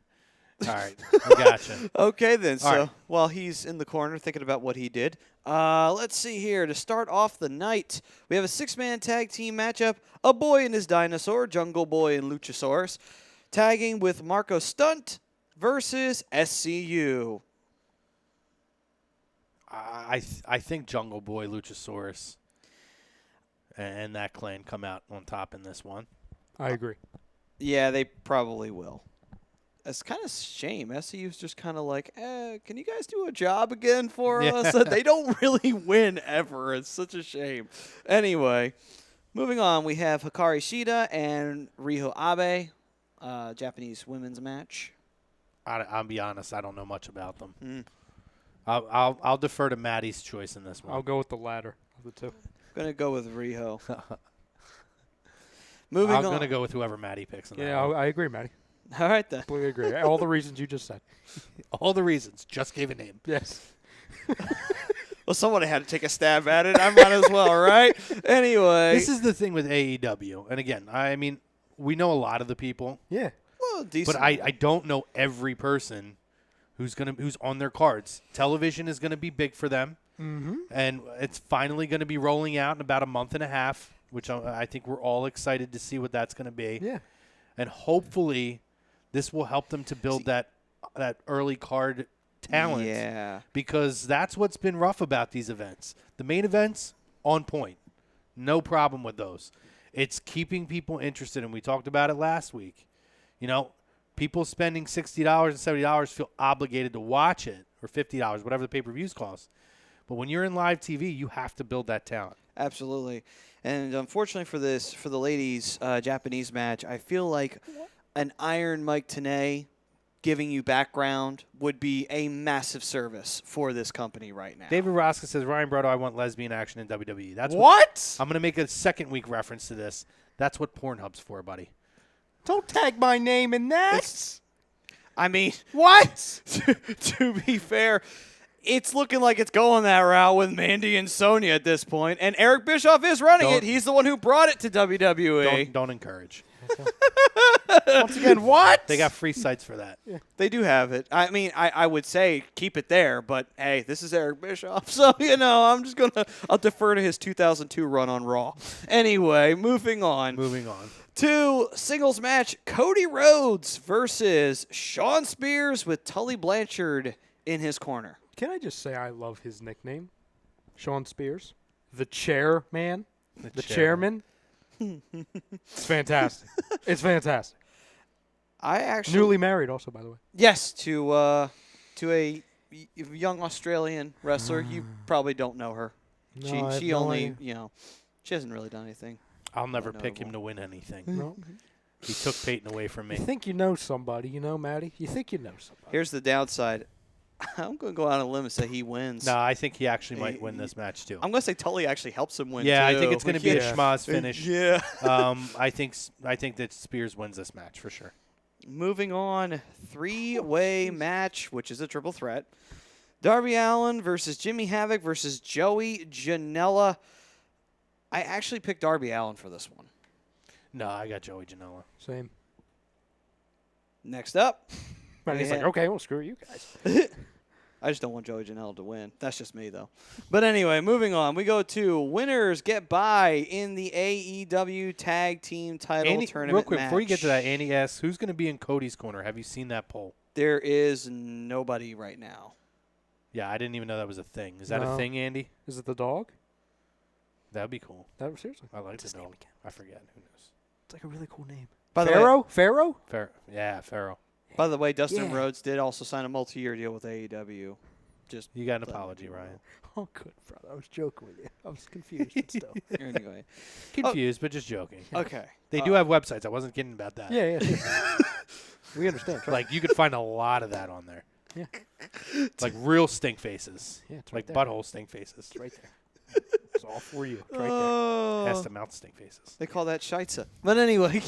All right. We gotcha. Okay, then. All So right. while he's in the corner thinking about what he did, let's see here. To start off the night, we have a six-man tag team matchup. A Boy and His Dinosaur, Jungle Boy and Luchasaurus, tagging with Marco Stunt versus SCU. I think Jungle Boy, Luchasaurus, and that clan come out on top in this one. I agree. Yeah, they probably will. It's kind of a shame. SCU's just kind of like, can you guys do a job again for us? They don't really win ever. It's such a shame. Anyway, moving on, we have Hikari Shida and Riho Abe, Japanese women's match. I'll be honest, I don't know much about them. I'll defer to Maddie's choice in this one. I'll go with the latter of the two. I'm going to go with Riho. I'm on. going to go with whoever Maddie picks. Yeah, I agree, Matty. All right, then. Completely agree. All the reasons you just said. All the reasons. Just gave a name. Yes. Well, somebody had to take a stab at it. I might as well, right? Anyway. This is the thing with AEW. And again, I mean, we know a lot of the people. Yeah. Well, decent. But I don't know every person who's on their cards. Television is going to be big for them. Mm-hmm. And it's finally going to be rolling out in about a month and a half, which I think we're all excited to see what that's going to be. Yeah. And hopefully this will help them to build that early card talent. Yeah. Because that's what's been rough about these events. The main events, on point. No problem with those. It's keeping people interested, and we talked about it last week. You know, people spending $60 and $70 feel obligated to watch it, or $50, whatever the pay-per-views cost. But when you're in live TV, you have to build that talent. Absolutely. And unfortunately for the ladies' Japanese match, I feel like an Iron Mike Tenay giving you background would be a massive service for this company right now. David Rosca says, Ryan Brotto, I want lesbian action in WWE. That's what? I'm going to make a second week reference to this. That's what Pornhub's for, buddy. Don't tag my name in that. I mean, What? to be fair, it's looking like it's going that route with Mandy and Sonya at this point, and Eric Bischoff is running it. He's the one who brought it to WWE. Don't encourage. Once again, what? They got free sites for that. They do have it. I mean, I would say keep it there, but hey, this is Eric Bischoff, so I'm just I'll defer to his 2002 run on Raw. Anyway, moving on. To singles match, Cody Rhodes versus Shawn Spears with Tully Blanchard in his corner. Can I just say I love his nickname, Shawn Spears, the Chairman, the Chairman. It's fantastic. It's fantastic. I actually Newly married, also, by the way. yes to a young Australian wrestler. You probably don't know her. No, I have she no only idea. she hasn't really done anything. I'll never Not pick him notable. to win anything. No. He took Peyton away from me. You think you know somebody, Maddie? You think you know somebody. Here's the downside. I'm going to go out on a limb and say he wins. No, I think he actually might win this match too. I'm going to say Tully actually helps him win. Yeah, too. I think it's going to be a Yeah. schmozz finish. Yeah. I think that Spears wins this match for sure. Moving on, three-way match, which is a triple threat. Darby Allin versus Jimmy Havoc versus Joey Janela. I actually picked Darby Allin for this one. No, I got Joey Janela. Same. Next up, And he's like, Yeah. okay, well, screw you guys. I just don't want Joey Janela to win. That's just me, though. But anyway, moving on. We go to winners get by in the AEW Tag Team Title Andy, Tournament real quick, match. before you get to that, Andy asks, who's going to be in Cody's corner? Have you seen that poll? There is nobody right now. Yeah, I didn't even know that was a thing. Is that No. a thing, Andy? Is it the dog? That would be cool. That was seriously. I like What's the his name dog. again? I forget. Who knows? It's like a really cool name. By the way, Pharaoh? Pharaoh? Yeah, Pharaoh. By the way, Dustin Yeah. Rhodes did also sign a multi-year deal with AEW. Just You got an letting apology, you know. Ryan. Oh, good, brother. I was joking with you. I was confused, but still. Anyway, Confused, but just joking. okay. They do have websites. I wasn't kidding about that. Yeah. We understand. Trust Like, you could find a lot of that on there. Yeah. Like real stink faces. Yeah, it's right Like there. butthole stink faces. It's right there. It's all for you. It's right there. Oh, Ass to mouth stink faces. they call that Scheitze. But anyway,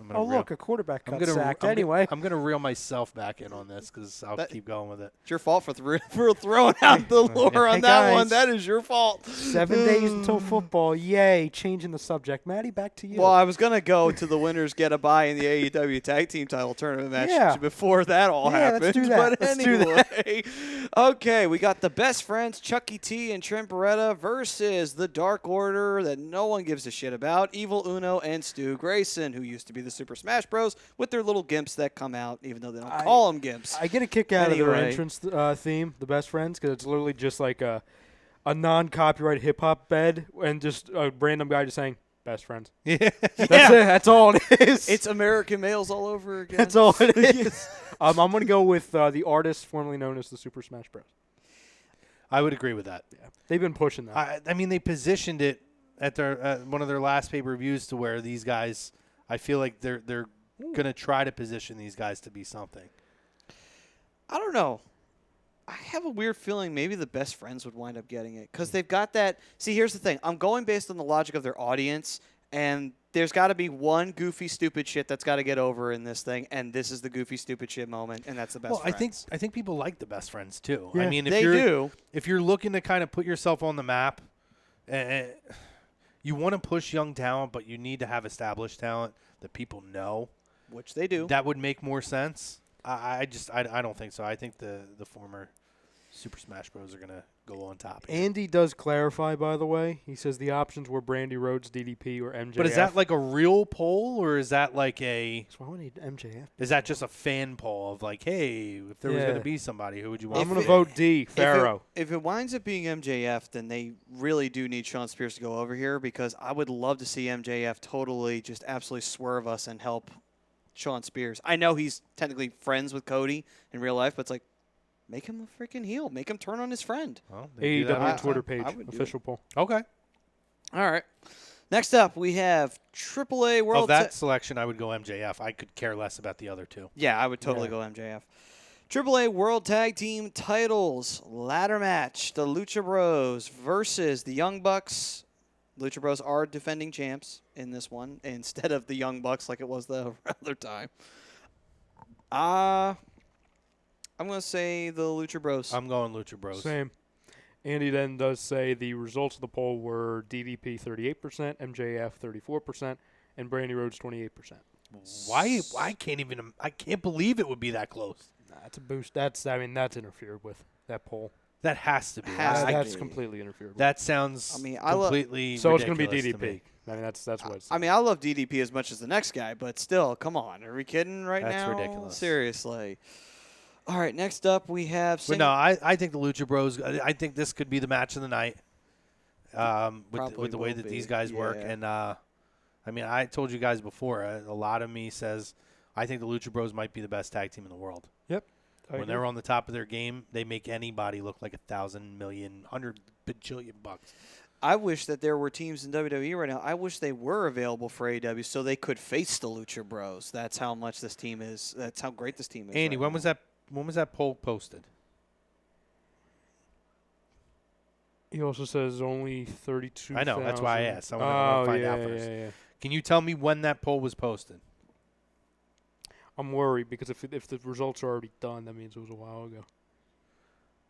I'm gonna Oh, reel- look, a quarterback I'm got gonna, sacked I'm gonna- anyway. I'm going to reel myself back in on this because I'll That- keep going with it. it's your fault for throwing out the lure on Hey, that guys. one. That is your fault. 7 days until football. Yay. Changing the subject. Maddie, back to you. Well, I was going to go to the winners get a bye in the AEW Tag Team Title Tournament match Yeah. before that all Yeah, happened. let's do that. But Let's do anyway, okay, we got the best friends, Chucky T and Trent Beretta versus the Dark Order that no one gives a shit about, Evil Uno and Stu Grayson, who used to be the Super Smash Bros. With their little gimps that come out, even though they don't call them gimps. I get a kick out of their Anyway. entrance theme, The Best Friends, because it's literally just like a non-copyright hip-hop bed and just a random guy just saying, best friends. Yeah. That's it. That's all it is. It's American males all over again. That's all it is. I'm going to go with the artist formerly known as the Super Smash Bros. I would agree with that. Yeah. They've been pushing that. I mean, they positioned it at their one of their last pay-per-views to where these guys, I feel like they're going to try to position these guys to be something. I don't know. I have a weird feeling maybe the best friends would wind up getting it because they've got that. See, here's the thing. I'm going based on the logic of their audience, and there's got to be one goofy, stupid shit that's got to get over in this thing, and this is the goofy, stupid shit moment, and that's the best Well, friends. I think people like the best friends too. Yeah. I mean, if They you're do. if you're looking to kind of put yourself on the map, you want to push young talent, but you need to have established talent that people know. Which they do. That would make more sense. I don't think so. I think the former Super Smash Bros. Are going to go on top here. Andy does clarify, by the way. He says the options were Brandy Rhodes, DDP, or MJF. But is that like a real poll, or is that like So I need MJF. is that just a fan poll of like, hey, if there was Yeah. going to be somebody, who would you want? I'm to going to be? vote D, Pharaoh. If it winds up being MJF, then they really do need Shawn Spears to go over here because I would love to see MJF totally just absolutely swerve us and help Shawn Spears. I know he's technically friends with Cody in real life, but it's like, make him a freaking heel. Make him turn on his friend. Well, they do that all AEW the Twitter time. page, I would do official poll. Okay. All right. Next up, we have AAA World Of that selection, I would go MJF. I could care less about the other two. Yeah, I would totally Yeah. go MJF. AAA World Tag Team Titles ladder match: the Lucha Bros versus the Young Bucks. Lucha Bros are defending champs in this one instead of the Young Bucks like it was the other time. I'm gonna say the Lucha Bros. I'm going Lucha Bros. Same. Andy then does say the results of the poll were DDP 38%, MJF 34%, and Brandy Rhodes 28%. Why? I can't believe it would be that close. That's a boost. That's interfered with, that poll. That has to be. That's completely interfered with. That sounds completely so it's going to be ridiculous DDP. to me. I mean, that's what it's. I mean, I love DDP as much as the next guy, but still, come on. Are we kidding right now? That's ridiculous. Seriously. All right, next up we have... But no, I think the Lucha Bros, I think this could be the match of the night with the way that these guys work. And, I mean, I told you guys before, a lot of me says I think the Lucha Bros might be the best tag team in the world. Yep. When they're on the top of their game, they make anybody look like 1,000 million, 100 bajillion bucks. I wish that there were teams in WWE right now. I wish they were available for AEW so they could face the Lucha Bros. That's how much this team is. That's how great this team is. Andy, right when now. was that poll posted? He also says only 32,000. I know. That's why I asked. I want to find out first. Yeah. Can you tell me when that poll was posted? I'm worried because if the results are already done, that means it was a while ago.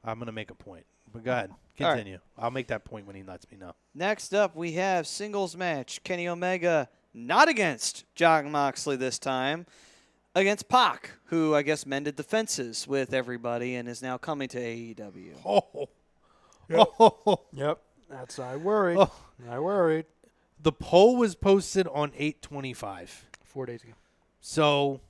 I'm going to make a point. But go ahead. Continue. I'll make that point when he lets me know. Next up, we have singles match. Kenny Omega not against Jon Moxley this time. Against Pac, who I guess mended the fences with everybody and is now coming to AEW. Oh. Yep. Oh. Yep. That's I worried. Oh. I worried. The poll was posted on 8/25. 4 days ago. So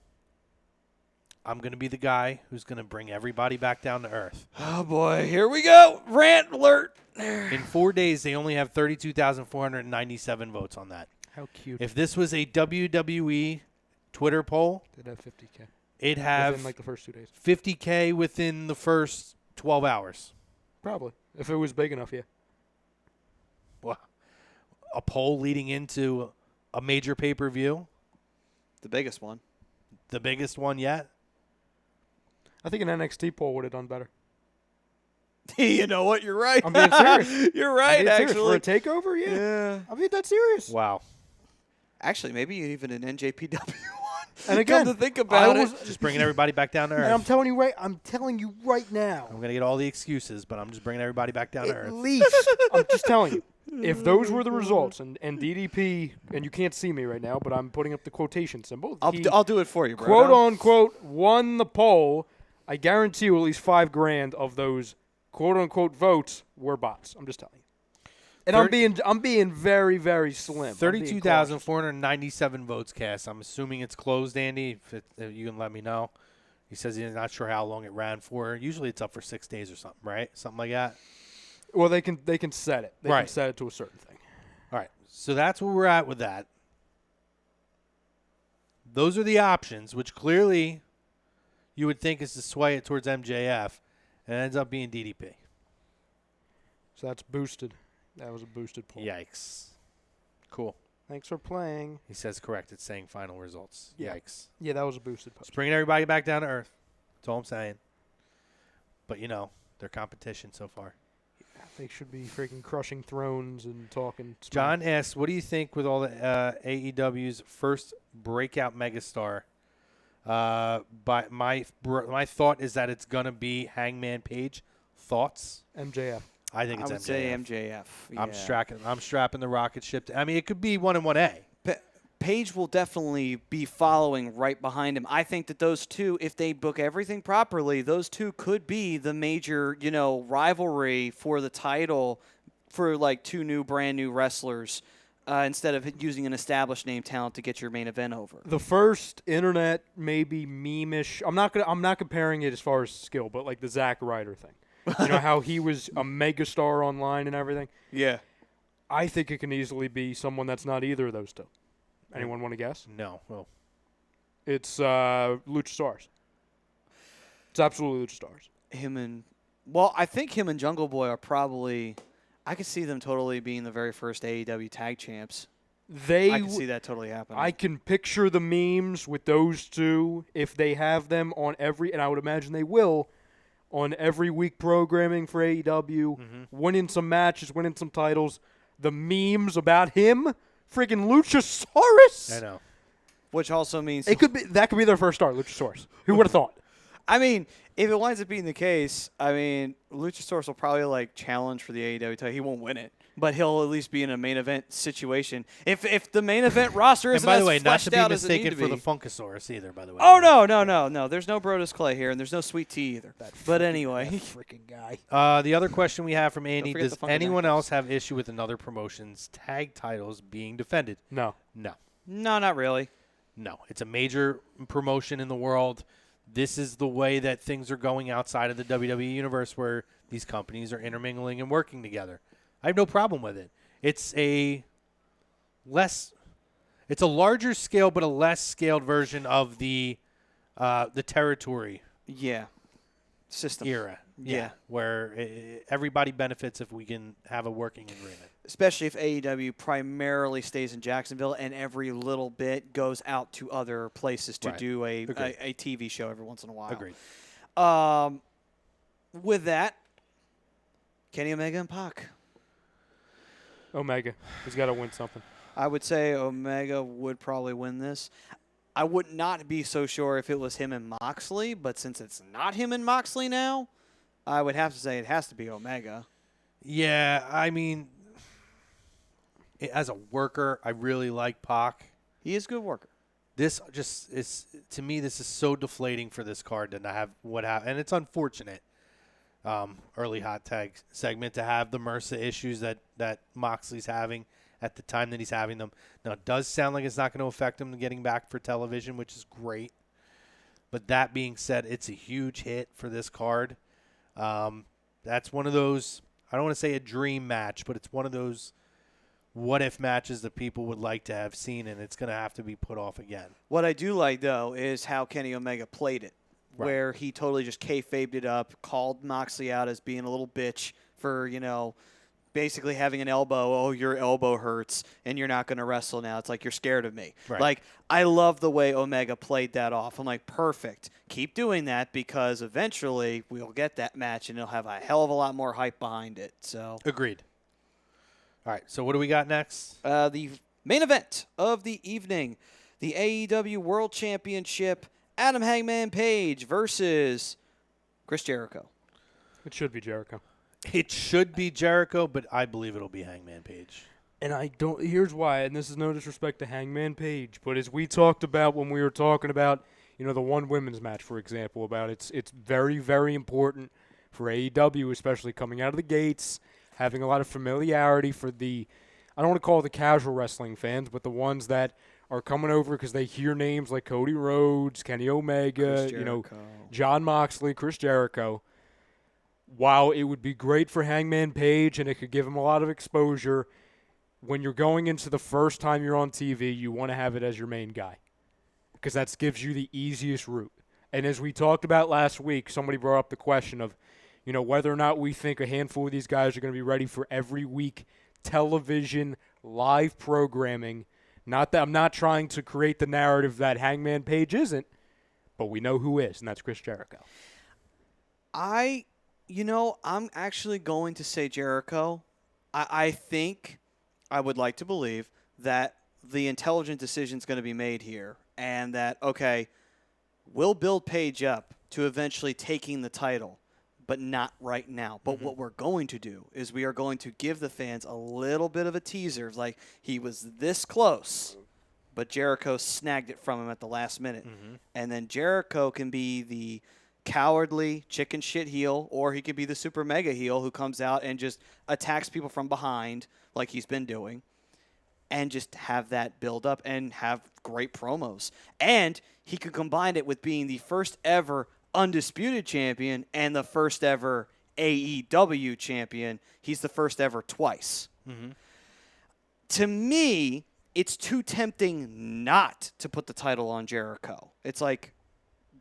I'm going to be the guy who's going to bring everybody back down to earth. Oh, boy. Here we go. Rant alert. In 4 days, they only have 32,497 votes on that. How cute. If this was a WWE Twitter poll, It'd have 50K. it'd have within like the first 2 days. 50K within the first 12 hours. Probably. If it was big enough, yeah. Well, a poll leading into a major pay-per-view, The biggest one. the biggest one yet. I think an NXT poll would have done better. You know what? You're right. I'm being serious. You're right, I'm being serious. actually. For a takeover, yeah. Yeah. I'm being that serious. Wow. Actually, maybe even an NJPW one. And again, come to think about it. Just bringing everybody back down to And I'm earth. telling you right now. I'm going to get all the excuses, but I'm just bringing everybody back down to At earth. least, I'm just telling you, if those were the results, and DDP, and you can't see me right now, but I'm putting up the quotation symbol. I'll do it for you, bro. Quote unquote won the poll. I guarantee you at least $5,000 of those quote unquote votes were bots. I'm just telling you. And I'm being very, very slim. 32,497 votes cast. I'm assuming it's closed, Andy. If you can let me know. He says he's not sure how long it ran for. Usually it's up for 6 days or something, right? Something like that. Well, they can set it. They Right. can set it to a certain thing. All right. So that's where we're at with that. Those are the options, which clearly you would think is to sway it towards MJF, and it ends up being DDP. So that's boosted. That was a boosted poll. Yikes. Cool. Thanks for playing. He says correct. It's saying final results. Yeah. Yikes. Yeah, that was a boosted poll. Just bringing everybody back down to earth. That's all I'm saying. But, their competition so far. They should be freaking crushing thrones and talking. smack. John asks, what do you think with all the AEW's first breakout megastar? But my thought is that it's going to be Hangman Page. Thoughts? MJF. I think it's I would MJF. say MJF. Yeah. I'm strapping the rocket ship. I mean, it could be 1 and 1A. Page will definitely be following right behind him. I think that those two, if they book everything properly, those two could be the major, rivalry for the title for like two brand new wrestlers instead of using an established name talent to get your main event over. The first internet maybe meme-ish. I'm not comparing it as far as skill, but like the Zack Ryder thing. You know how he was a megastar online and everything? Yeah. I think it can easily be someone that's not either of those two. Anyone want to guess? No. Well, It's Luchasaurus. It's absolutely Luchasaurus. I think him and Jungle Boy are probably, I could see them totally being the very first AEW tag champs. I can see that totally happening. I can picture the memes with those two if they have them on every, and I would imagine they will, on every week programming for AEW, winning some matches, winning some titles. The memes about him, freaking Luchasaurus. I know. Which also means That could be their first star, Luchasaurus. Who would have thought? I mean, If it winds up being the case, I mean, Luchasaurus will probably like challenge for the AEW title. He won't win it, but he'll at least be in a main event situation. If the main event roster isn't And by as the way, not to fleshed be out as it need mistaken to for be. the Funkasaurus either. By the way. Oh no! There's no Brodus Clay here, and there's no Sweet Tea either. But anyway, Freaking guy. The other question we have from Andy: forget does the Funkadactyls. anyone else have issue with another promotion's tag titles being defended? No. No. no, not really. No, it's a major promotion in the world. This is the way that things are going outside of the WWE universe where these companies are intermingling and working together. I have no problem with it. It's a larger scale but a less scaled version of the territory Yeah, system era. Yeah. Where everybody benefits if we can have a working agreement. Especially if AEW primarily stays in Jacksonville and every little bit goes out to other places to Right. do a Agreed. TV show every once in a while. Agreed. With that, Kenny Omega and Pac. Omega. He's got to win something. I would say Omega would probably win this. I would not be so sure if it was him and Moxley, but since it's not him and Moxley now, I would have to say it has to be Omega. Yeah, I mean, as a worker, I really like Pac. He is a good worker. This just is, to me, this is so deflating for this card to not have what happened. And it's unfortunate, early hot tag segment, to have the MRSA issues that Moxley's having at the time that he's having them. Now, it does sound like it's not going to affect him getting back for television, which is great. But that being said, it's a huge hit for this card. That's one of those, I don't want to say a dream match, but it's one of those what-if matches that people would like to have seen, and it's going to have to be put off again. What I do like, though, is how Kenny Omega played it, Right. where he totally just kayfabed it up, called Moxley out as being a little bitch for, basically having an elbow. Oh, your elbow hurts, and you're not going to wrestle now. It's like you're scared of me. Right. Like, I love the way Omega played that off. I'm like, perfect. Keep doing that because eventually we'll get that match, and it'll have a hell of a lot more hype behind it. So Agreed. All right, so what do we got next? the main event of the evening, the AEW World Championship, Adam Hangman Page versus Chris Jericho. It should be Jericho. It should be Jericho, but I believe it'll be Hangman Page. And I don't. Here's why, and this is no disrespect to Hangman Page, but as we talked about when we were talking about, the one women's match, for example, about it's very, very important for AEW, especially coming out of the gates, having a lot of familiarity for the, I don't want to call it the casual wrestling fans, but the ones that are coming over because they hear names like Cody Rhodes, Kenny Omega, Chris Jericho. John Moxley, Chris Jericho. While it would be great for Hangman Page and it could give him a lot of exposure, when you're going into the first time you're on TV, you want to have it as your main guy because that gives you the easiest route. And as we talked about last week, somebody brought up the question of, whether or not we think a handful of these guys are going to be ready for every week television live programming. Not that I'm not trying to create the narrative that Hangman Page isn't, but we know who is, and that's Chris Jericho. I'm actually going to say Jericho. I think, I would like to believe, that the intelligent decision is going to be made here. And that, okay, we'll build Page up to eventually taking the title, but not right now. But what we're going to do is we are going to give the fans a little bit of a teaser. Like, he was this close, but Jericho snagged it from him at the last minute. And then Jericho can be the cowardly chicken shit heel, or he could be the super mega heel who comes out and just attacks people from behind like he's been doing, and just have that build up and have great promos. And he could combine it with being the first ever undisputed champion and the first ever AEW champion. He's the first ever twice. To me, it's too tempting not to put the title on Jericho. It's like,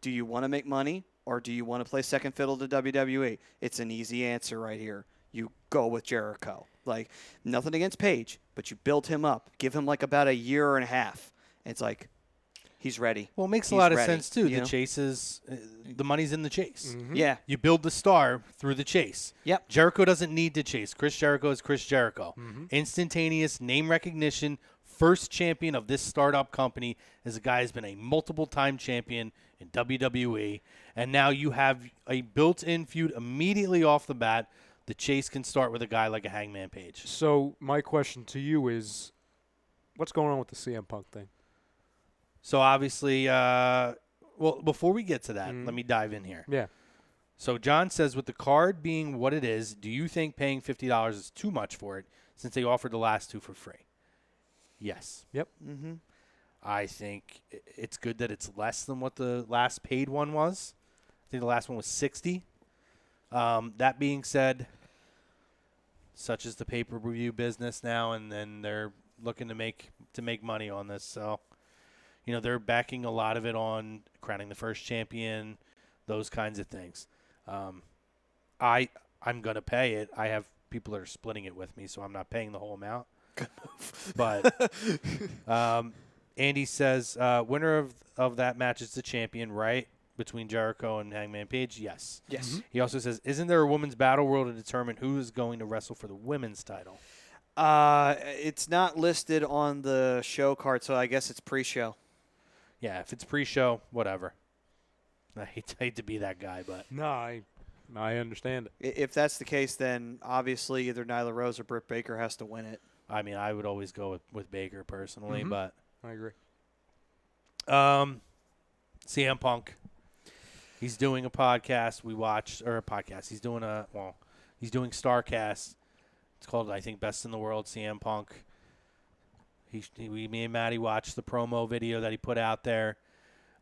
do you want to make money or do you want to play second fiddle to WWE? It's an easy answer right here. You go with Jericho. Like, nothing against Page, but you build him up. Give him like about a year and a half. It's like, he's ready. Well, it makes a He's lot of ready, sense, too. you The know? chase is, the money's in the chase. Yeah. You build the star through the chase. Yep. Jericho doesn't need to chase. Chris Jericho is Chris Jericho. Instantaneous name recognition, first champion of this startup company is a guy who's been a multiple-time champion in WWE. And now you have a built-in feud immediately off the bat. The chase can start with a guy like a Hangman Page. So my question to you is, what's going on with the CM Punk thing? So obviously, well, before we get to that, let me dive in here. Yeah. So John says, with the card being what it is, do you think paying $50 is too much for it since they offered the last two for free? Yes. Yep. Mm-hmm. I think it's good that it's less than what the last paid one was. I think the last one was $60. That being said, such is the pay-per-view business now, and then they're looking to make money on this. So, you know, they're backing a lot of it on crowning the first champion, those kinds of things. I'm gonna pay it. I have people that are splitting it with me, so I'm not paying the whole amount. But Andy says winner of that match is the champion, right? Between Jericho and Hangman Page, yes. Yes. Mm-hmm. He also says, isn't there a women's battle royal to determine who is going to wrestle for the women's title? It's not listed on the show card, so I guess it's pre-show. Yeah, if it's pre-show, whatever. I hate to be that guy, but No, I understand it. If that's the case, then obviously either Nyla Rose or Britt Baker has to win it. I mean, I would always go with Baker personally, but I agree. CM Punk, he's doing a podcast we watched, or a podcast. He's doing he's doing Starcast. It's called, I think, Best in the World, CM Punk. Me and Maddie watched the promo video that he put out there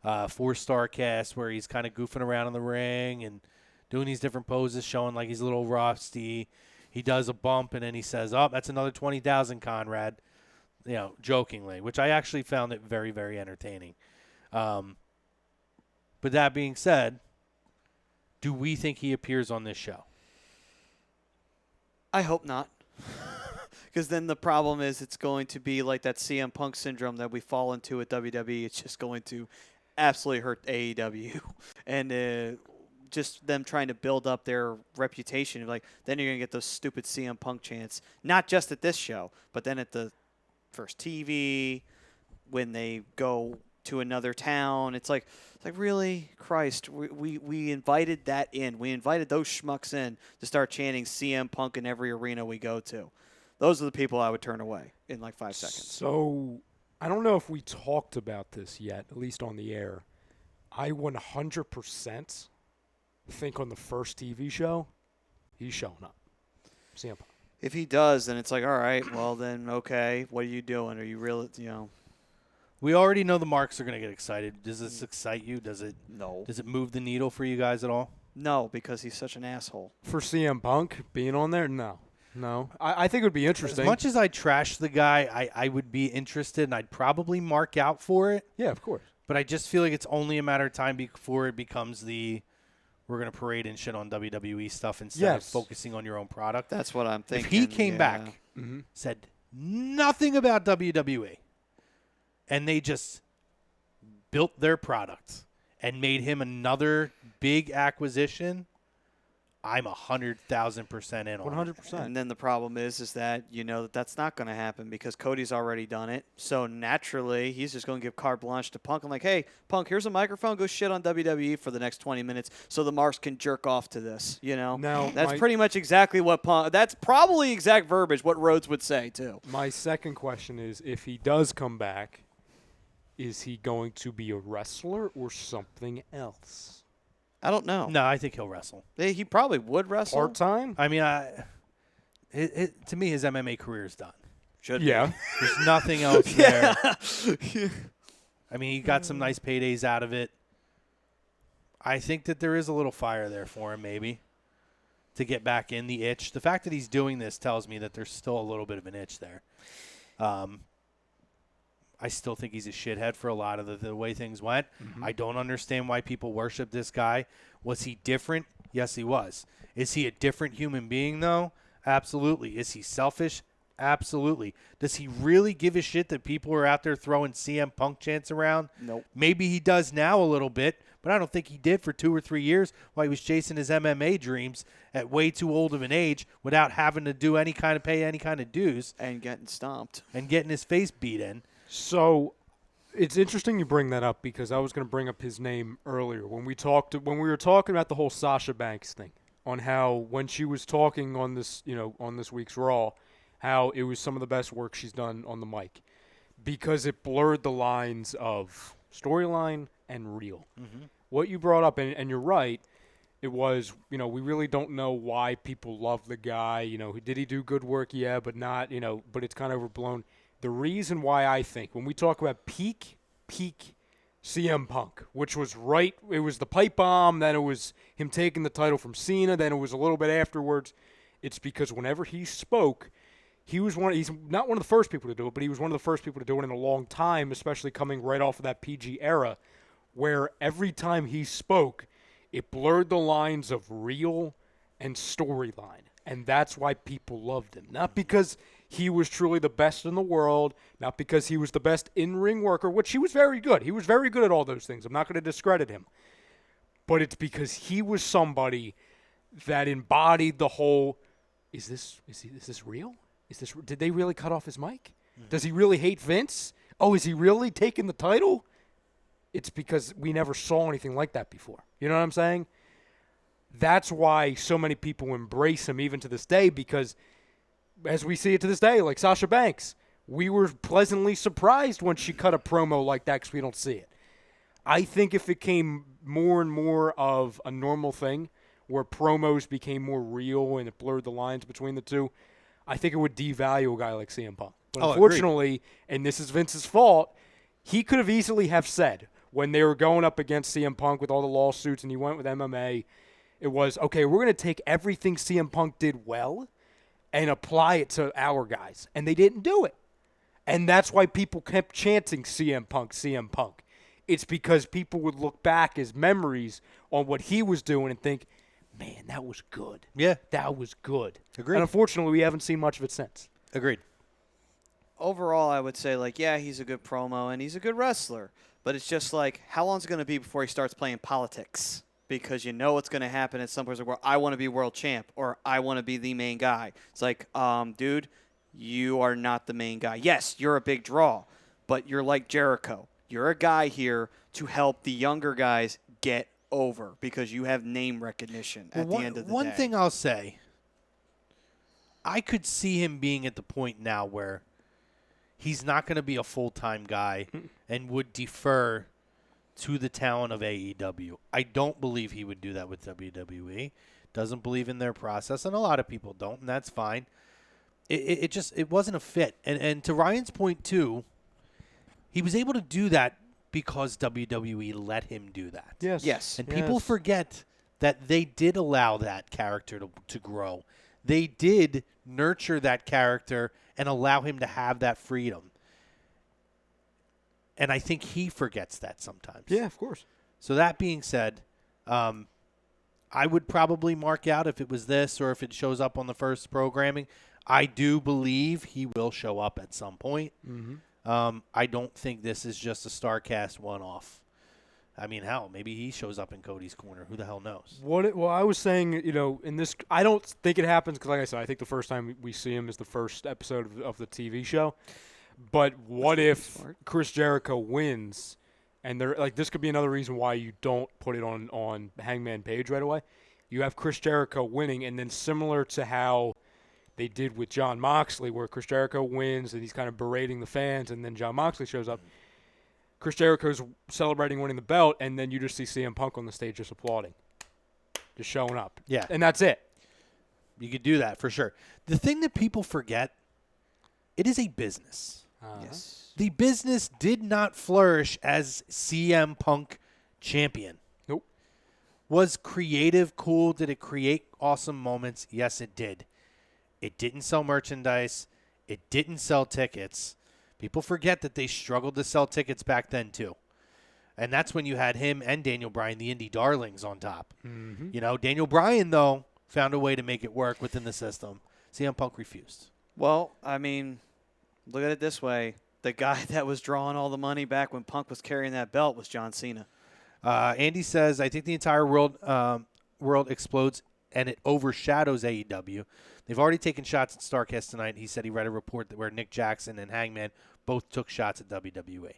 for Starcast, where he's kind of goofing around in the ring and doing these different poses, showing like he's a little rusty. He does a bump, and then he says, oh, that's another 20,000, Conrad, you know, jokingly, which I actually found it very, very entertaining. But that being said, do we think he appears on this show? I hope not. Because then the problem is it's going to be like that CM Punk syndrome that we fall into at WWE. It's just going to absolutely hurt AEW. And just them trying to build up their reputation. Like, then you're going to get those stupid CM Punk chants, not just at this show, but then at the first TV, when they go to another town. It's like really, Christ, we invited that in. We invited those schmucks in to start chanting CM Punk in every arena we go to. Those are the people I would turn away in like 5 seconds. So I don't know if we talked about this yet, at least on the air. I 100% think on the first TV show, he's showing up. CM Punk. If he does, then it's like, all right, well then, okay, what are you doing? Are you really, you know? We already know the marks are going to get excited. Does this excite you? Does it? No. Does it move the needle for you guys at all? No, because he's such an asshole. For CM Punk being on there, no. I think it would be interesting. As much as I trash the guy, I would be interested, and I'd probably mark out for it. Yeah, of course. But I just feel like it's only a matter of time before it becomes we're going to parade and shit on WWE stuff instead of focusing on your own product. That's what I'm thinking. If he came back, said nothing about WWE, and they just built their product and made him another big acquisition, I'm 100,000% in on 100%. And then the problem is that you know that's not going to happen because Cody's already done it. So naturally, he's just going to give carte blanche to Punk. I'm like, hey, Punk, here's a microphone. Go shit on WWE for the next 20 minutes so the marks can jerk off to this. You know, Now, that's pretty much exactly what Punk. That's probably exact verbiage what Rhodes would say too. My second question is, if he does come back, is he going to be a wrestler or something else? I don't know. No, I think he'll wrestle. He probably would wrestle. Part-time? I mean, to me, his MMA career is done. Should Yeah. There's nothing else there. I mean, he got some nice paydays out of it. I think that there is a little fire there for him, maybe, to get back in the itch. The fact that he's doing this tells me that there's still a little bit of an itch there. I still think he's a shithead for a lot of the way things went. I don't understand why people worship this guy. Was he different? Yes, he was. Is he a different human being, though? Absolutely. Is he selfish? Absolutely. Does he really give a shit that people are out there throwing CM Punk chants around? Nope. Maybe he does now a little bit, but I don't think he did for 2 or 3 years while he was chasing his MMA dreams at way too old of an age without having to pay any kind of dues And getting stomped. and getting his face beat in. So It's interesting you bring that up because I was going to bring up his name earlier when we were talking about the whole Sasha Banks thing, on how when she was talking on this, on this week's Raw, how it was some of the best work she's done on the mic because it blurred the lines of storyline and real. Mm-hmm. What you brought up, and you're right, it was, we really don't know why people love the guy. Did he do good work? Yeah, but not, but it's kind of overblown. The reason why I think when we talk about peak CM Punk, which was right, it was the pipe bomb, then it was him taking the title from Cena, then it was a little bit afterwards. It's because whenever he spoke, he's not one of the first people to do it, but he was one of the first people to do it in a long time, especially coming right off of that PG era, where every time he spoke, it blurred the lines of real and storyline. And that's why people loved him. Not because he was truly the best in the world, not because he was the best in-ring worker, which he was very good. He was very good at all those things. I'm not going to discredit him. But it's because he was somebody that embodied the whole, is this real? Did they really cut off his mic? Does he really hate Vince? Oh, is he really taking the title? It's because we never saw anything like that before. You know what I'm saying? That's why so many people embrace him even to this day, because as we see it to this day, like Sasha Banks, we were pleasantly surprised when she cut a promo like that because we don't see it. I think if it came more and more of a normal thing where promos became more real and it blurred the lines between the two, I think it would devalue a guy like CM Punk. But unfortunately, and this is Vince's fault, he could have easily have said when they were going up against CM Punk with all the lawsuits and he went with MMA, it was, okay, we're going to take everything CM Punk did well and apply it to our guys. And they didn't do it. And that's why people kept chanting CM Punk, CM Punk. It's because people would look back as memories on what he was doing and think, man, that was good. Yeah. That was good. Agreed. And unfortunately, we haven't seen much of it since. Agreed. Overall, I would say, yeah, he's a good promo and he's a good wrestler. But it's just how long is it going to be before he starts playing politics? Because you know what's going to happen at some point where I want to be world champ or I want to be the main guy. It's dude, you are not the main guy. Yes, you're a big draw, but you're like Jericho. You're a guy here to help the younger guys get over because you have name recognition at the end of the day. One thing I'll say, I could see him being at the point now where he's not going to be a full-time guy and would defer to the talent of AEW. I don't believe he would do that with WWE. Doesn't believe in their process, and a lot of people don't, and that's fine. It wasn't a fit. And to Ryan's point, too, he was able to do that because WWE let him do that. Yes. And people forget that they did allow that character to grow. They did nurture that character and allow him to have that freedom. And I think he forgets that sometimes. Yeah, of course. So that being said, I would probably mark out if it was this or if it shows up on the first programming. I do believe he will show up at some point. Mm-hmm. I don't think this is just a StarCast one-off. I mean, hell, maybe he shows up in Cody's corner. Who the hell knows? Well, I was saying, in this, I don't think it happens because, like I said, I think the first time we see him is the first episode of the TV show. But what if Chris Jericho wins, and this could be another reason why you don't put it on Hangman Page right away. You have Chris Jericho winning, and then similar to how they did with Jon Moxley, where Chris Jericho wins and he's kind of berating the fans, and then Jon Moxley shows up. Chris Jericho's celebrating winning the belt, and then you just see CM Punk on the stage just applauding, just showing up. Yeah. And that's it. You could do that for sure. The thing that people forget, it is a business. Yes. The business did not flourish as CM Punk champion. Nope. Was creative, cool? Did it create awesome moments? Yes, it did. It didn't sell merchandise. It didn't sell tickets. People forget that they struggled to sell tickets back then, too. And that's when you had him and Daniel Bryan, the indie darlings, on top. Mm-hmm. Daniel Bryan, though, found a way to make it work within the system. CM Punk refused. Well, I mean, look at it this way. The guy that was drawing all the money back when Punk was carrying that belt was John Cena. Andy says, I think the entire world explodes and it overshadows AEW. They've already taken shots at StarCast tonight. He said he read a report where Nick Jackson and Hangman both took shots at WWE.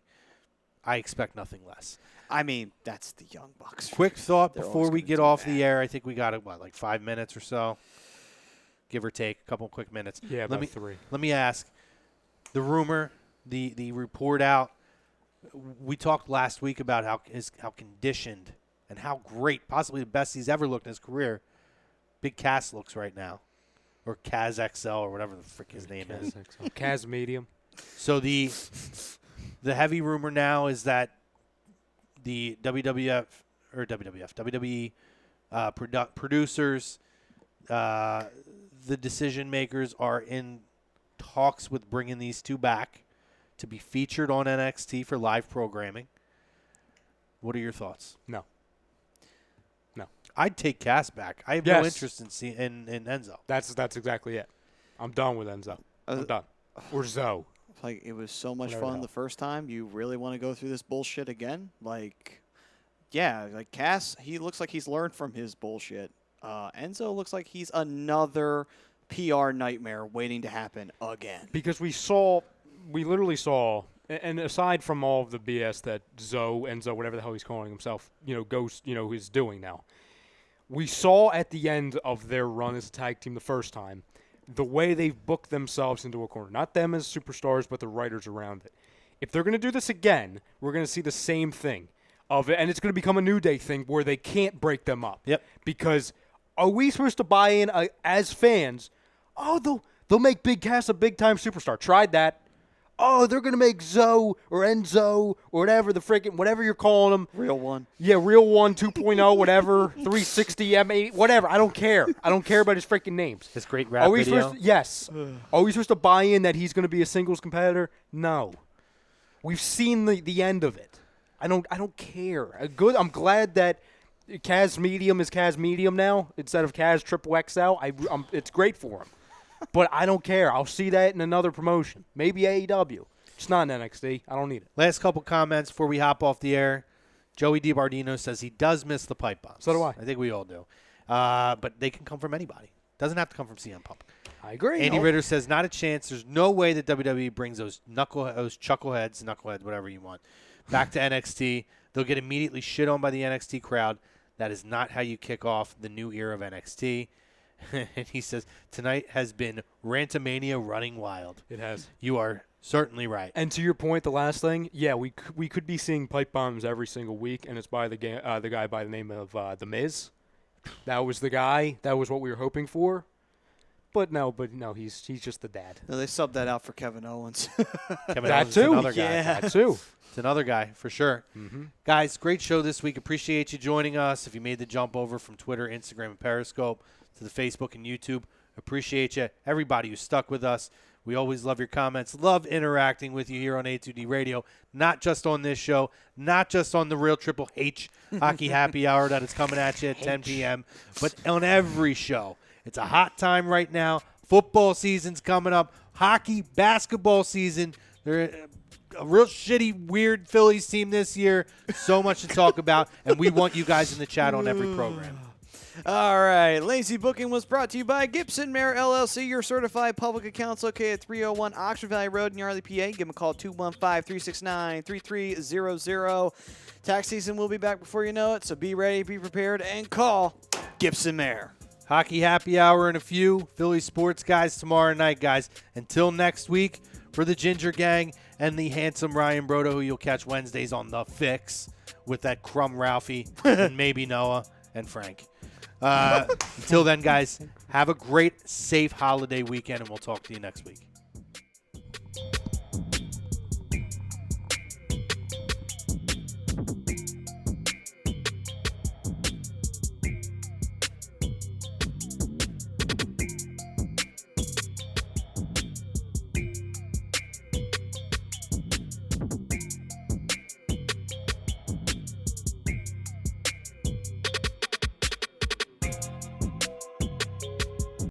I expect nothing less. I mean, that's the Young Bucks. Quick thought They're before always we gonna get do off that. the air. I think we got it, like 5 minutes or so, give or take, a couple quick minutes. Yeah, about 3. Let me ask, the rumor, the report out, we talked last week about how conditioned and how great, possibly the best he's ever looked in his career, Big Cass looks right now, or Kaz XL or whatever the frick his name is. Kaz Medium. So the heavy rumor now is that the WWE producers, the decision makers are in talks with bringing these two back to be featured on NXT for live programming. What are your thoughts? No. I'd take Cass back. I have no interest in Enzo. That's exactly it. I'm done with Enzo. I'm done. Or Zoe. Like, it was so much Whatever fun the hell. the first time. You really want to go through this bullshit again? Like, yeah, like Cass, he looks like he's learned from his bullshit. Enzo looks like he's another PR nightmare waiting to happen again. Because we literally saw, and aside from all of the BS that Enzo, whatever the hell he's calling himself, is doing now, we saw at the end of their run as a tag team the first time, the way they've booked themselves into a corner. Not them as superstars, but the writers around it. If they're going to do this again, we're going to see the same thing of it, and it's going to become a New Day thing where they can't break them up. Yep. Because are we supposed to buy in as fans? Oh, they'll make Big Cass a big-time superstar. Tried that. Oh, they're going to make Zoe or Enzo or whatever, whatever you're calling them. Real one. Yeah, Real One 2.0, whatever, 360 M8, whatever. I don't care. I don't care about his freaking names. His great rap video. Yes. Are we supposed to buy in that he's going to be a singles competitor? No. We've seen the end of it. I don't care. I'm glad that Kaz Medium is Kaz Medium now instead of Kaz Triple XL. It's great for him. But I don't care. I'll see that in another promotion. Maybe AEW. It's not in NXT. I don't need it. Last couple comments before we hop off the air. Joey DiBardino says he does miss the pipe bombs. So do I. I think we all do. But they can come from anybody. Doesn't have to come from CM Punk. I agree. Andy Ritter says, not a chance. There's no way that WWE brings those chuckleheads, whatever you want, back to NXT. They'll get immediately shit on by the NXT crowd. That is not how you kick off the new era of NXT. And he says, tonight has been Rantomania running wild. It has. You are certainly right. And to your point, the last thing, yeah, we could be seeing pipe bombs every single week, and it's by the guy by the name of The Miz. That was the guy. That was what we were hoping for. But no, he's just the dad. No, they subbed that out for Kevin Owens. Kevin That Owens is too. another guy. Yeah. That too. It's another guy, for sure. Mm-hmm. Guys, great show this week. Appreciate you joining us. If you made the jump over from Twitter, Instagram, and Periscope to the Facebook and YouTube, appreciate you. Everybody who stuck with us. We always love your comments. Love interacting with you here on A2D Radio, not just on this show, not just on the Real Triple H Hockey Happy Hour that is coming at you at 10 p.m., but on every show. It's a hot time right now. Football season's coming up. Hockey, basketball season. They're a real shitty, weird Phillies team this year. So much to talk about, and we want you guys in the chat on every program. All right. Lazy Booking was brought to you by Gibson Mayer LLC, your certified public accounts located at 301 Oxford Valley Road in Yardley, PA. Give them a call, 215-369-3300. Tax season will be back before you know it, so be ready, be prepared, and call Gibson Mayer. Hockey Happy Hour in a few. Philly Sports Guys tomorrow night, guys. Until next week, for the Ginger Gang and the handsome Ryan Brodo, who you'll catch Wednesdays on The Fix with that crumb Ralphie and maybe Noah and Frank. Until then, guys, have a great, safe holiday weekend, and we'll talk to you next week.